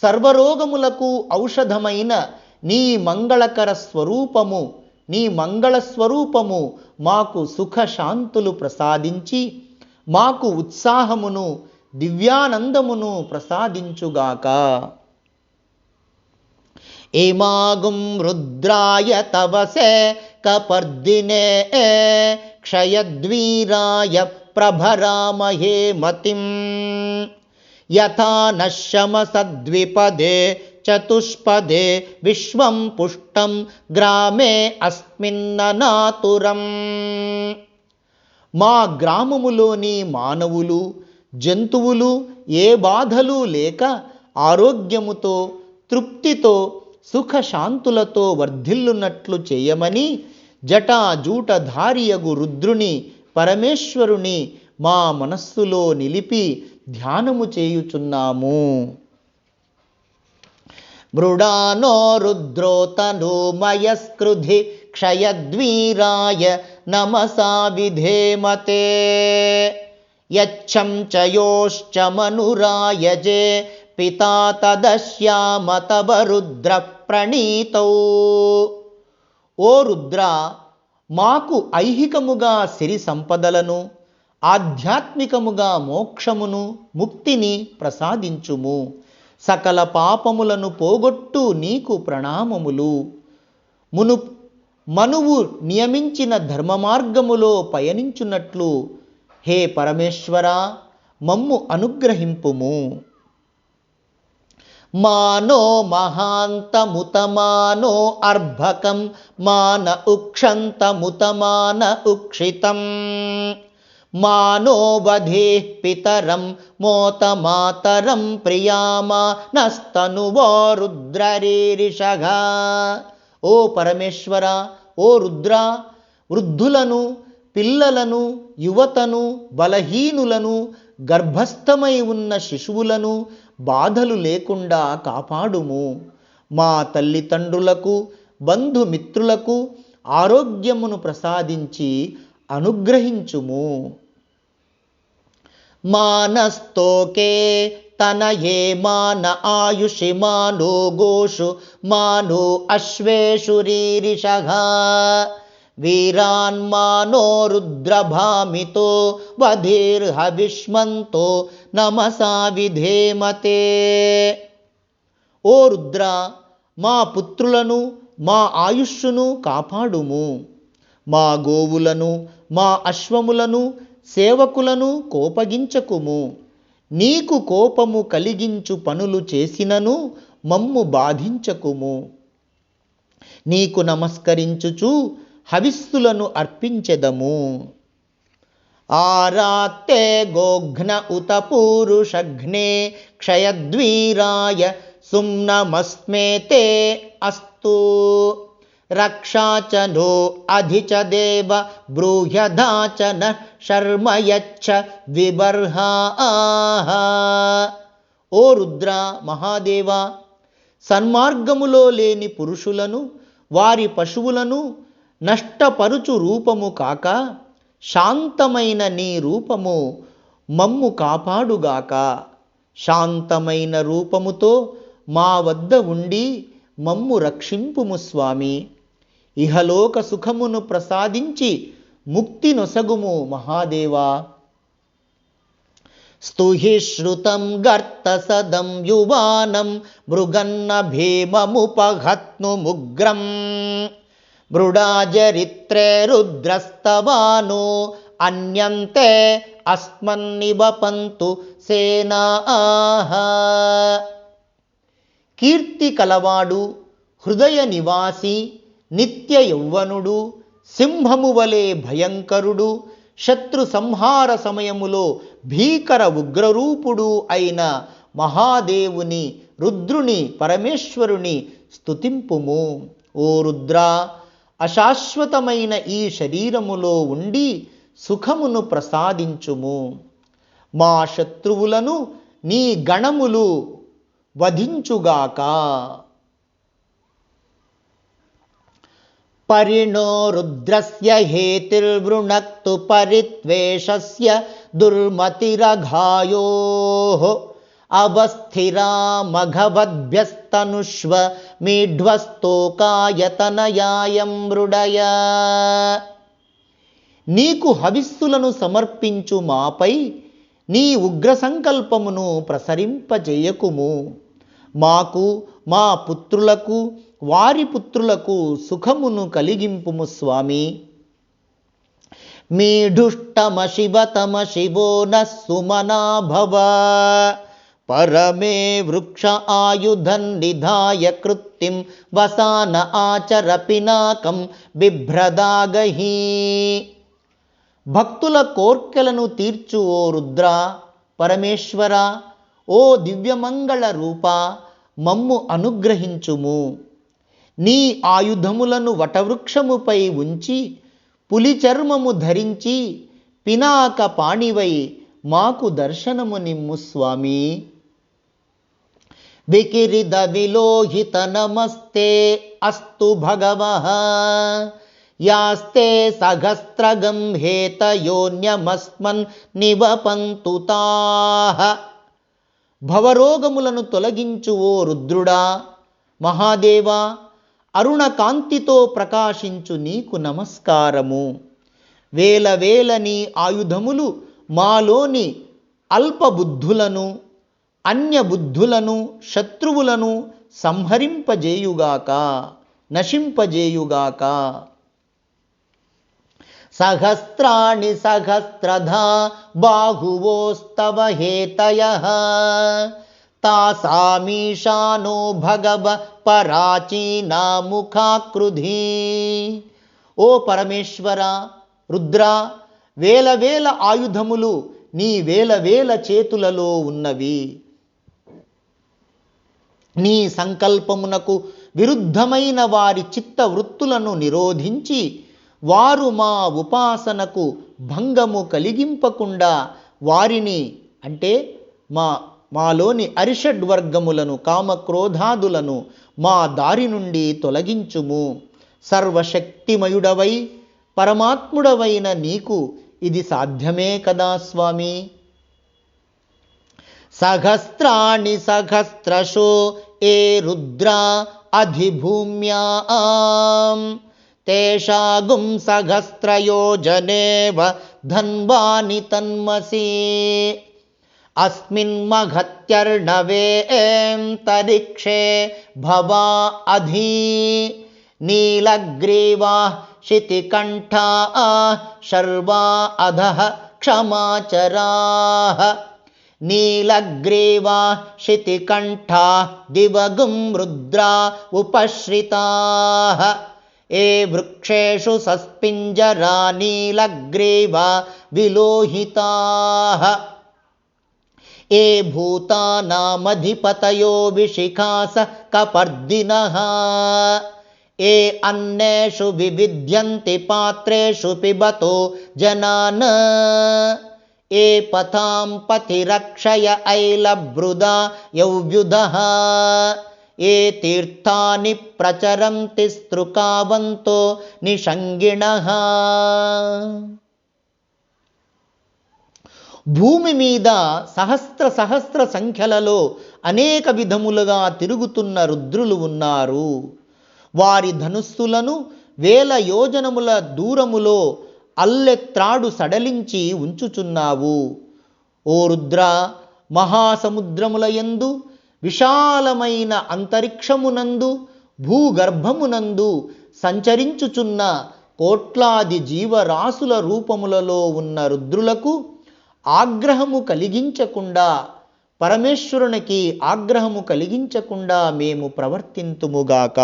సర్వరోగములకు ఔషధమైన నీ మంగళకర స్వరూపము, నీ మంగళ స్వరూపము మాకు సుఖశాంతులు ప్రసాదించి మాకు ఉత్సాహమును, దివ్యానందమును ప్రసాదించుగాక. ఏమాగుం రుద్రాయ తవసే కపర్దినే క్షయద్వీరాయ ప్రభరామహే మతిం యథా నశ్యమసద్విపదే చతుష్పదే విశ్వం పుష్టం గ్రామే అస్మిన్ననాతురం. మా గ్రామములోని మానవులు, జంతువులు ఏ బాధలు లేక ఆరోగ్యముతో, తృప్తితో, సుఖశాంతులతో వర్ధిల్లునట్లు చేయమని జటాజూటధారియగు రుద్రుని, పరమేశ్వరుని మా మనస్సులో నిలిపి ధ్యానము చేయుచున్నాము. మృడానో రుద్రోతనూమయస్కృధి క్షయద్వీరాయ నమసా విధేమతే యచ్చం చ యోశ్చ మనురాయజే పితా తదశ్యామ తవ రుద్ర ప్రణీతౌ. ఓ రుద్ర, మాకు ఐహికముగా సిరి సంపదలను, ఆధ్యాత్మికముగా మోక్షమును, ముక్తిని ప్రసాదించుము. సకల పాపములను పోగొట్టు నీకు ప్రణామములు. మనువు నియమించిన ధర్మ మార్గములో పయనించున్నట్లు హే పరమేశ్వర మమ్ము అనుగ్రహింపుము. మానో మహాంతముతమానో అర్భకం మాన ఉక్షంతముతమాన ఉక్షితం మానో వధే పితరం మోతమాతరం ప్రియామానస్తనువో రుద్రరీరిషఘ. ఓ పరమేశ్వర, ఓ రుద్ర, వృద్ధులను, పిల్లలను, యువతను, బలహీనులను, గర్భస్థమై ఉన్న శిశువులను బాధలు లేకుండా కాపాడుము. మా తల్లిదండ్రులకు, బంధుమిత్రులకు ఆరోగ్యమును ప్రసాదించి అనుగ్రహించుము. మానస్తోకే తనయే మాన ఆయుషి మానో గోషు మానో అశ్వేషు రీరిషఘ వీరాన్మానో రుద్రభామితో వధీర్హవిష్మంతో నమసా విధేమతే. ఓ రుద్ర, మా పుత్రులను, మా ఆయుష్షును కాపాడుము. మా గోవులను, మా అశ్వములను, సేవకులను కోపగించకుము. నీకు కోపము కలిగించు పనులు చేసినను మమ్ము బాధించకుము. నీకు నమస్కరించుచు హవిస్సులను అర్పించెదము. ఆరాత్తే గోఘ్న ఉత పూరుషఘ్నే క్షయద్వీరాయ సుమ్నమస్మేతే అస్తు. రక్షాచనో అధిచ దేవ బ్రూహ్యధాచన శర్మయచ్చ విబర్హా. ఓ రుద్ర, మహాదేవ, సన్మార్గములో లేని పురుషులను, వారి పశువులను నష్టపరుచు రూపము కాక శాంతమైన నీ రూపము మమ్ము కాపాడుగాక. శాంతమైన రూపముతో మా వద్ద ఉండి మమ్ము రక్షింపుము స్వామి. ఇహలోక సుఖమును ప్రసాదించి ముక్తి నొసగుము మహాదేవా. స్తుహి శ్రుతం గర్త సదం యువానం మృగన్న భీమముపహత్నుముగ్రం మృడాచరిత్రే రుద్రస్తవానో అన్యంతే అస్మన్నివపంతు సేనాః. కీర్తి కలవాడు, హృదయ నివాసి, నిత్య యౌవనుడు, సింహము వలె భయంకరుడు, శత్రు సంహార సమయములో భీకర ఉగ్రరూపుడు అయిన మహాదేవుని, రుద్రుని, పరమేశ్వరుని స్తుతింపుము. ఓ రుద్ర, అశాశ్వతమైన ఈ శరీరములో ఉండి సుఖమును ప్రసాదించుము. మా శత్రువులను నీ గణములు వధించుగాక. పరిణో రుద్రస్య హేతిర్వృణక్తు పరిత్వేషస్య దుర్మతిరఘాయోః అవస్థిరామఘవద్భ్యస్తనుష్వ మీఢ్వస్తోకాయతనయాయం మృడయ. నీకు హవిస్సులను సమర్పించు మాపై నీ ఉగ్ర సంకల్పమును ప్రసరింపజేయకుము. మాకు, మా పుత్రులకు, వారి పుత్రులకు సుఖమును కలిగింపుము స్వామి. మీఢుష్టమ శివతమ శివో నః సుమనా భవ పరమే వృక్ష ఆయుధం నిధాయ కృత్తిం వసాన ఆచర పినాకం బిభ్రదాగహి. భక్తుల కోర్కెలను తీర్చు ఓ రుద్ర, పరమేశ్వర, ఓ దివ్యమంగళ రూప, మమ్ము అనుగ్రహించుము. నీ ఆయుధములను వటవృక్షముపై ఉంచి, పులి చర్మము ధరించి, పినాక పాణివై మాకు దర్శనము నిమ్ము స్వామి. వికిరిద విలోహిత నమస్తే అస్తు భగవః యాస్తే సహస్రగం హేతయోన్యమస్మన్ నివపంతు తాః. భవరోగములను తొలగించు ఓ రుద్రుడా, మహాదేవా, అరుణకాంతితో ప్రకాశించు నీకు నమస్కారము. వేల వేల నీ ఆయుధములు మాలోని అల్పబుద్ధులను, అన్యబుద్ధులను, శత్రువులను సంహరింపజేయుగాక, నశింపజేయుగాక. సహస్రాణి సహస్రధా బాహువోస్తవ హేతయః తాసామీశానో భగవ పరాచీనా ముఖాకృధి. ఓ పరమేశ్వర, రుద్ర, వేల వేల ఆయుధములు నీ వేల వేల చేతులలో ఉన్నవి. నీ సంకల్పమునకు విరుద్ధమైన వారి చిత్తవృత్తులను నిరోధించి వారు మా ఉపాసనకు భంగము కలిగింపకుండా వారిని, అంటే మాలోని అరిషడ్వర్గములను, కామక్రోధాదులను మా దారి నుండి తొలగించుము. సర్వశక్తిమయుడవై పరమాత్ముడవైన నీకు ఇది సాధ్యమే కదా స్వామి. సహస్రాణి సహస్రశో ఏ రుద్రా అధిభూమ్యాం తేషాగుం సహస్రయోజనేవ ధన్వాని తన్మసి. అస్మిన్ మహత్యర్ణవేంతరిక్షే భవా అధి నీలగ్రీవా శితికంఠా శర్వా అధః క్షమాచరాః. నీలగ్రీవా శితికంఠా దివగుం రుద్రా ఉపశ్రితాః. ఏ వృక్షేషు సస్పింజరా నీలగ్రీవా విలోహితాః. ఏ భూతానామధిపతయో విశిఖాస కపర్దినః. ఏ అన్నేషు వివిధ్యంతి పాత్రేషు పిబతో జనాన్. ఏ పథాం పతిరక్షయ ఐలభృదా యౌవ్యుధః. ఏ తీర్థాని ప్రచరంతి స్తృకావంతో నిషంగిణః. భూమి మీద సహస్ర సహస్ర సంఖ్యలలో అనేక విధములుగా తిరుగుతున్న రుద్రులు ఉన్నారు. వారి ధనుస్సులను వేల యోజనముల దూరములో అల్లెత్రాడు సడలించి ఉంచుచున్నావు. ఓ రుద్ర, మహాసముద్రముల యందు, విశాలమైన అంతరిక్షమునందు, భూగర్భమునందు సంచరించుచున్న కోట్లాది జీవరాశుల రూపములలో ఉన్న రుద్రులకు ఆగ్రహము కలిగించకుండా, పరమేశ్వరునికి ఆగ్రహము కలిగించకుండా మేము ప్రవర్తింతుముగాక.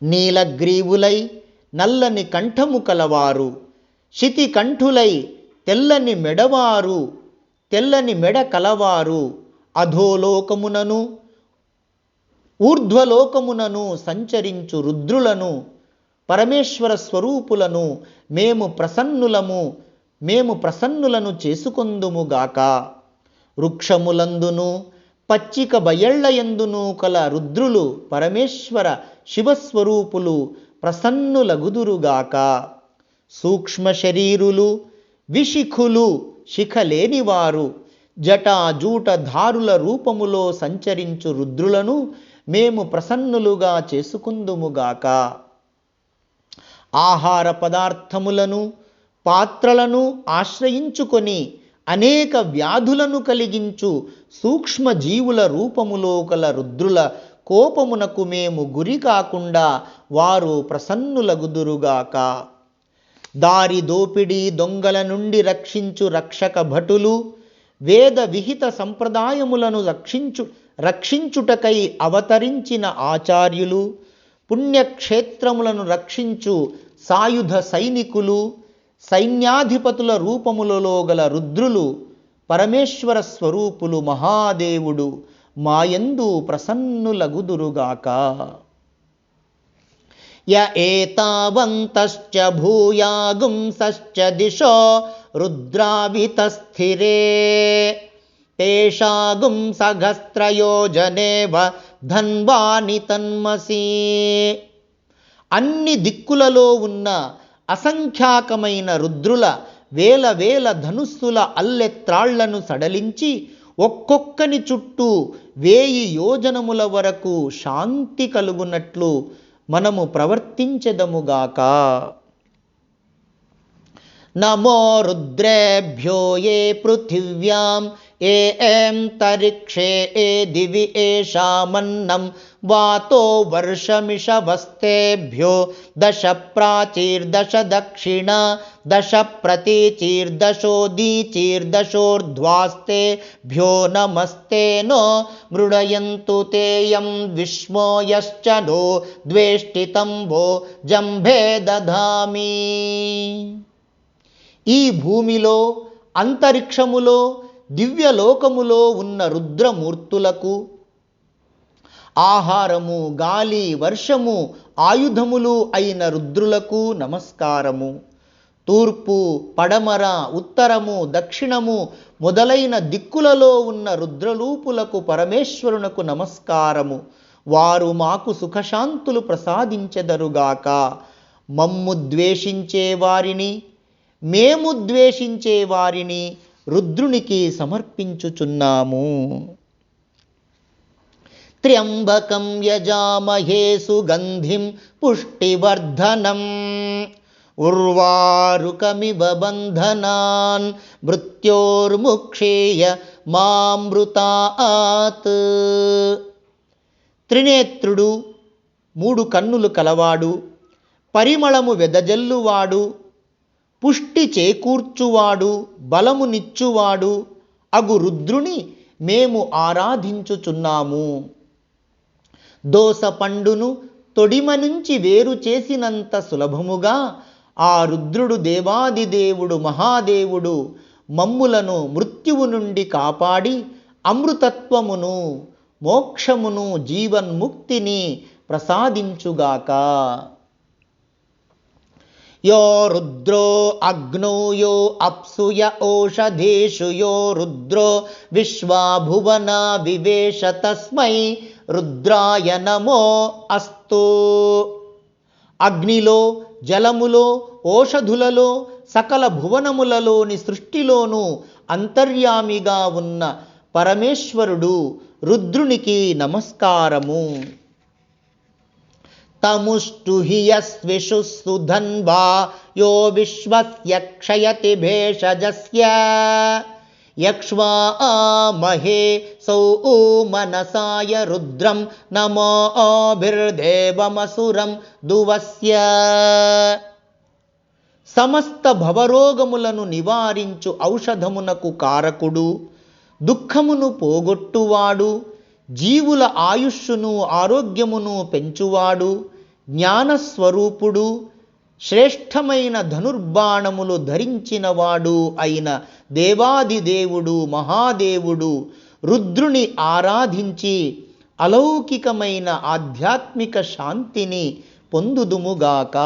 నీలగ్రీవులై నల్లని కంఠము కలవారు, శితికంఠులై తెల్లని మెడవారు, తెల్లని మెడ కలవారు, అధోలోకమునను ఊర్ధ్వలోకమునను సంచరించు రుద్రులను, పరమేశ్వర స్వరూపులను మేము ప్రసన్నులను చేసుకొందుముగాక. వృక్షములందును పచ్చిక బయళ్లయందును కల రుద్రులు పరమేశ్వర శివస్వరూపులు ప్రసన్నులగుదురుగాక. సూక్ష్మ శరీరులు, విశిఖులు, శిఖలేనివారు, జటాజూటధారుల రూపములో సంచరించు రుద్రులను మేము ప్రసన్నులుగా చేసుకుందుముగాక. ఆహార పదార్థములను, పాత్రలను ఆశ్రయించుకొని అనేక వ్యాధులను కలిగించు సూక్ష్మజీవుల రూపములో కల రుద్రుల కోపమునకు మేము గురి కాకుండా వారు ప్రసన్నులగుదురుగాక. దారి దోపిడీ దొంగల నుండి రక్షించు రక్షక భటులు, వేద విహిత సంప్రదాయములను రక్షించుటకై అవతరించిన ఆచార్యులు, పుణ్యక్షేత్రములను రక్షించు సాయుధ సైనికులు, సైన్యాధిపతుల రూపములలో గల రుద్రులు, పరమేశ్వర స్వరూపులు మహాదేవుడు మాయందు ప్రసన్నులగుదురుగాక. య ఏతావంతశ్చ భూయాగుంసశ్చ దిశో రుద్రావితస్థిరే తేషాగుం సహస్రయోజనేవ ధన్వాని తన్మసి. అన్ని దిక్కులలో ఉన్న అసంఖ్యాకమైన రుద్రుల వేల వేల ధనుస్సుల అల్లెత్రాళ్లను సడలించి ఒక్కొక్కని చుట్టూ 1000 యోజనముల వరకు శాంతి కలుగునట్లు మనము ప్రవర్తించెదముగాక. నమో రుద్రేభ్యో ఏ పృథివ్యాం ఏంతరిక్షే ఏ దివి ఏషామన్నం వాతో వర్షమిషవస్తేభ్యో 10 ప్రాచీర్దశ దక్షిణ 10 ప్రతీచీర్దశోదీచీర్దశోర్ధ్వాస్తేభ్యో నమస్తే నో మృడయంతు తేయం విష్మోయశ్చ నో ద్వేష్టితంబో జంభే దధామి. ఈ భూమిలో, అంతరిక్షములో, దివ్యలోకములో ఉన్న రుద్రమూర్తులకు, ఆహారము, గాలి, వర్షము, ఆయుధములు అయిన రుద్రులకు నమస్కారము. తూర్పు, పడమర, ఉత్తరము, దక్షిణము మొదలైన దిక్కులలో ఉన్న రుద్రరూపులకు పరమేశ్వరునకు నమస్కారము. వారు మాకు సుఖశాంతులు ప్రసాదించెదరుగాక. మమ్ము ద్వేషించే వారిని, మేము ద్వేషించే వారిని రుద్రునికి సమర్పించుచున్నాము. త్ర్యంబకం యజామహే సుగంధిం పుష్టివర్ధనం ఉర్వారుకమివ బంధనాన్ మృత్యోర్ముక్షేయ మామృతాత్. త్రినేత్రుడు, 3 కన్నులు కలవాడు, పరిమళము వెదజల్లువాడు, పుష్టి చేకూర్చువాడు, బలమునిచ్చువాడు అగు రుద్రుని మేము ఆరాధించుచున్నాము. దోస పండును తొడిమ నుంచి వేరు చేసినంత సులభముగా ఆ రుద్రుడు దేవాదిదేవుడు మహాదేవుడు మమ్ములను మృత్యువు నుండి కాపాడి అమృతత్వమును, మోక్షమును, జీవన్ముక్తిని ప్రసాదించుగాక. యో రుద్రో అగ్నో యో అప్సుయ ఓషధేషు యో రుద్రో విశ్వాభువన వివేశ తస్మై రుద్రాయ నమో అస్తు. అగ్నిలో, జలములో, ఓషధులలో, సకల భువనములలోని సృష్టిలోనూ అంతర్యామిగా ఉన్న పరమేశ్వరుడు రుద్రునికి నమస్కారము. తముష్టుహి యస్విషు సుధన్వా యో విశ్వస్య క్షయతి భేషజస్య యక్ష్వామహే సౌమనసాయ రుద్రం నమోభిర్దేవమసురం దువస్య. సమస్త భవరోగములను నివారించు ఔషధమునకు కారకుడు, దుఃఖమును పోగొట్టువాడు, జీవుల ఆయుష్షును ఆరోగ్యమును పెంచువాడు, జ్ఞానస్వరూపుడు, శ్రేష్టమైన ధనుర్బాణములు ధరించినవాడు అయిన దేవాదిదేవుడు మహాదేవుడు రుద్రుని ఆరాధించి అలౌకికమైన ఆధ్యాత్మిక శాంతిని పొందుదుముగాక.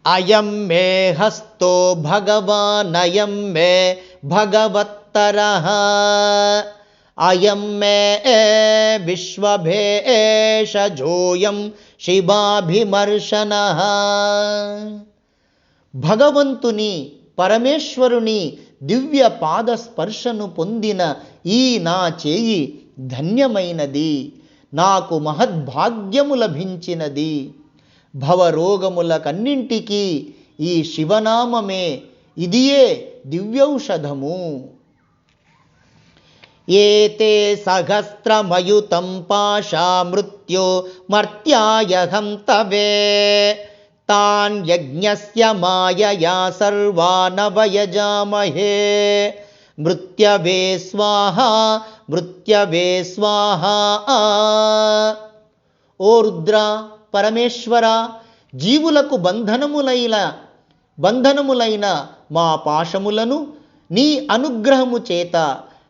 అయం మే హస్తో భగవానయం మే భగవత్తరః అయం మే విశ్వభేషజోయం శివాభిమర్శనః. భగవంతుని, పరమేశ్వరుని దివ్య పాద స్పర్శను పొందిన ఈ నా చేయి ధన్యమైనది, నాకు మహద్భాగ్యము లభించినది. భవరోగములకన్నింటికీ ఈ శివనామమే, ఇదియే దివ్యౌషధము. ఏతే సహస్రమయుతం పాశా మృత్యో మర్త్యాయహం తవే తాన్ యజ్ఞస్య మాయయా సర్వానవయజామహే మృత్యవే స్వాహా మృత్యవే స్వాహా. ఓ రుద్ర, పరమేశ్వర, జీవులకు బంధనములైన మా పాశములను నీ అనుగ్రహము చేత,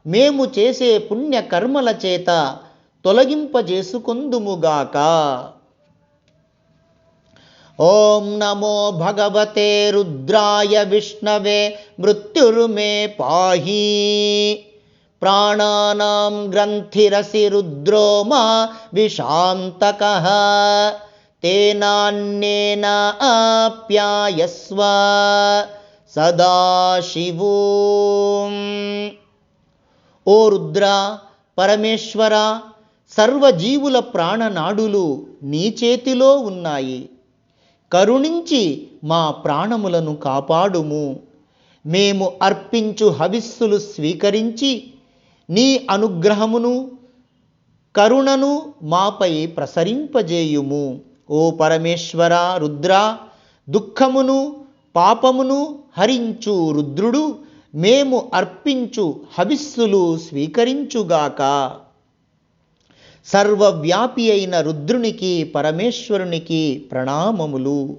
మేము చేసే పుణ్యకర్మల చేత తొలగింపజేసుకొందుముగాక. ఓం నమో భగవతే రుద్రాయ విష్ణవే మృత్యుర్మే పాహి. ప్రాణానాం గ్రంథిరసి రుద్రో మా విషాంతకః. తేనాన్యేన ఆప్యాయస్వ సదాశివోం. ఓ రుద్ర, పరమేశ్వర, సర్వజీవుల ప్రాణనాడులు నీ చేతిలో ఉన్నాయి. కరుణించి మా ప్రాణములను కాపాడుము. మేము అర్పించు హవిస్సులు స్వీకరించి నీ అనుగ్రహమును కరుణను మాపై ప్రసరింపజేయుము. ఓ పరమేశ్వర, రుద్ర, దుఃఖమును పాపమును హరించు రుద్రుడు మేము అర్పించు హవిస్సులు స్వీకరించుగాక. సర్వవ్యాపి అయిన రుద్రునికి, పరమేశ్వరునికి ప్రణామములు.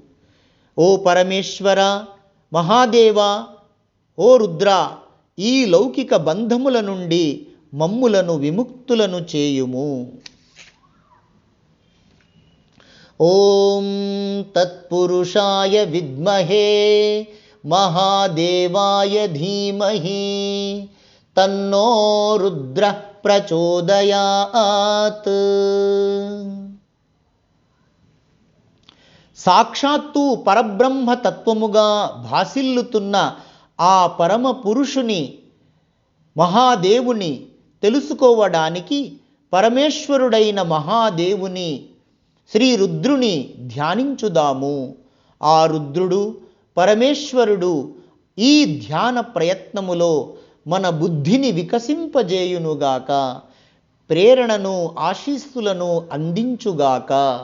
ఓ పరమేశ్వర, మహాదేవ, ఓ రుద్ర, ఈ లౌకిక బంధముల నుండి మమ్ములను విముక్తులను చేయుము. ఓం తత్పురుషాయ విద్మహే మహాదేవాయ ధీమహి తన్నో రుద్ర ప్రచోదయాత్. సాక్షాత్తు పరబ్రహ్మ తత్వముగా భాసిల్లుతున్న ఆ పరమ పురుషుని, మహాదేవుని తెలుసుకోవడానికి పరమేశ్వరుడైన మహాదేవుని శ్రీ రుద్రుని ధ్యానించుదాము. ఆ రుద్రుడు, పరమేశ్వరుడు ఈ ధ్యాన ప్రయత్నములో మన బుద్ధిని వికసింపజేయునుగాక, ప్రేరణను, ఆశీస్సులను అందించుగాక.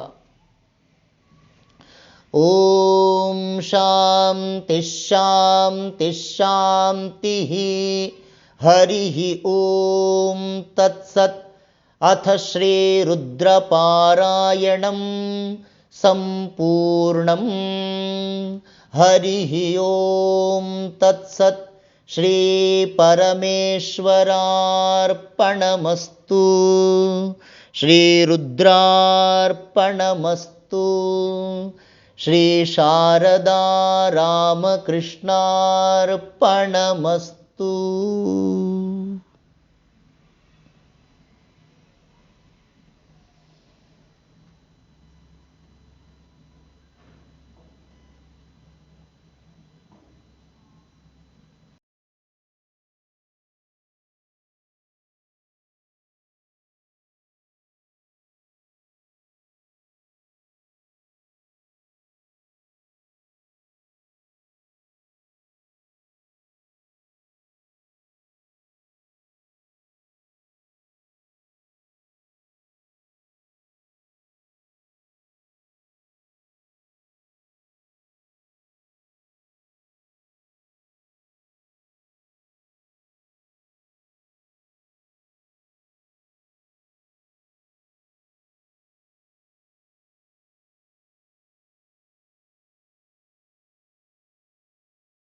ఓం శాంతి శాంతి శాంతి. హరి ఓం తత్సత్. అథ శ్రీ రుద్రపారాయణం సంపూర్ణం. హరి ఓం తత్సత్. శ్రీ పరమేశ్వరార్పణమస్తు. శ్రీ రుద్రార్పణమస్తు. శ్రీ శారదా రామకృష్ణార్పణమస్తు.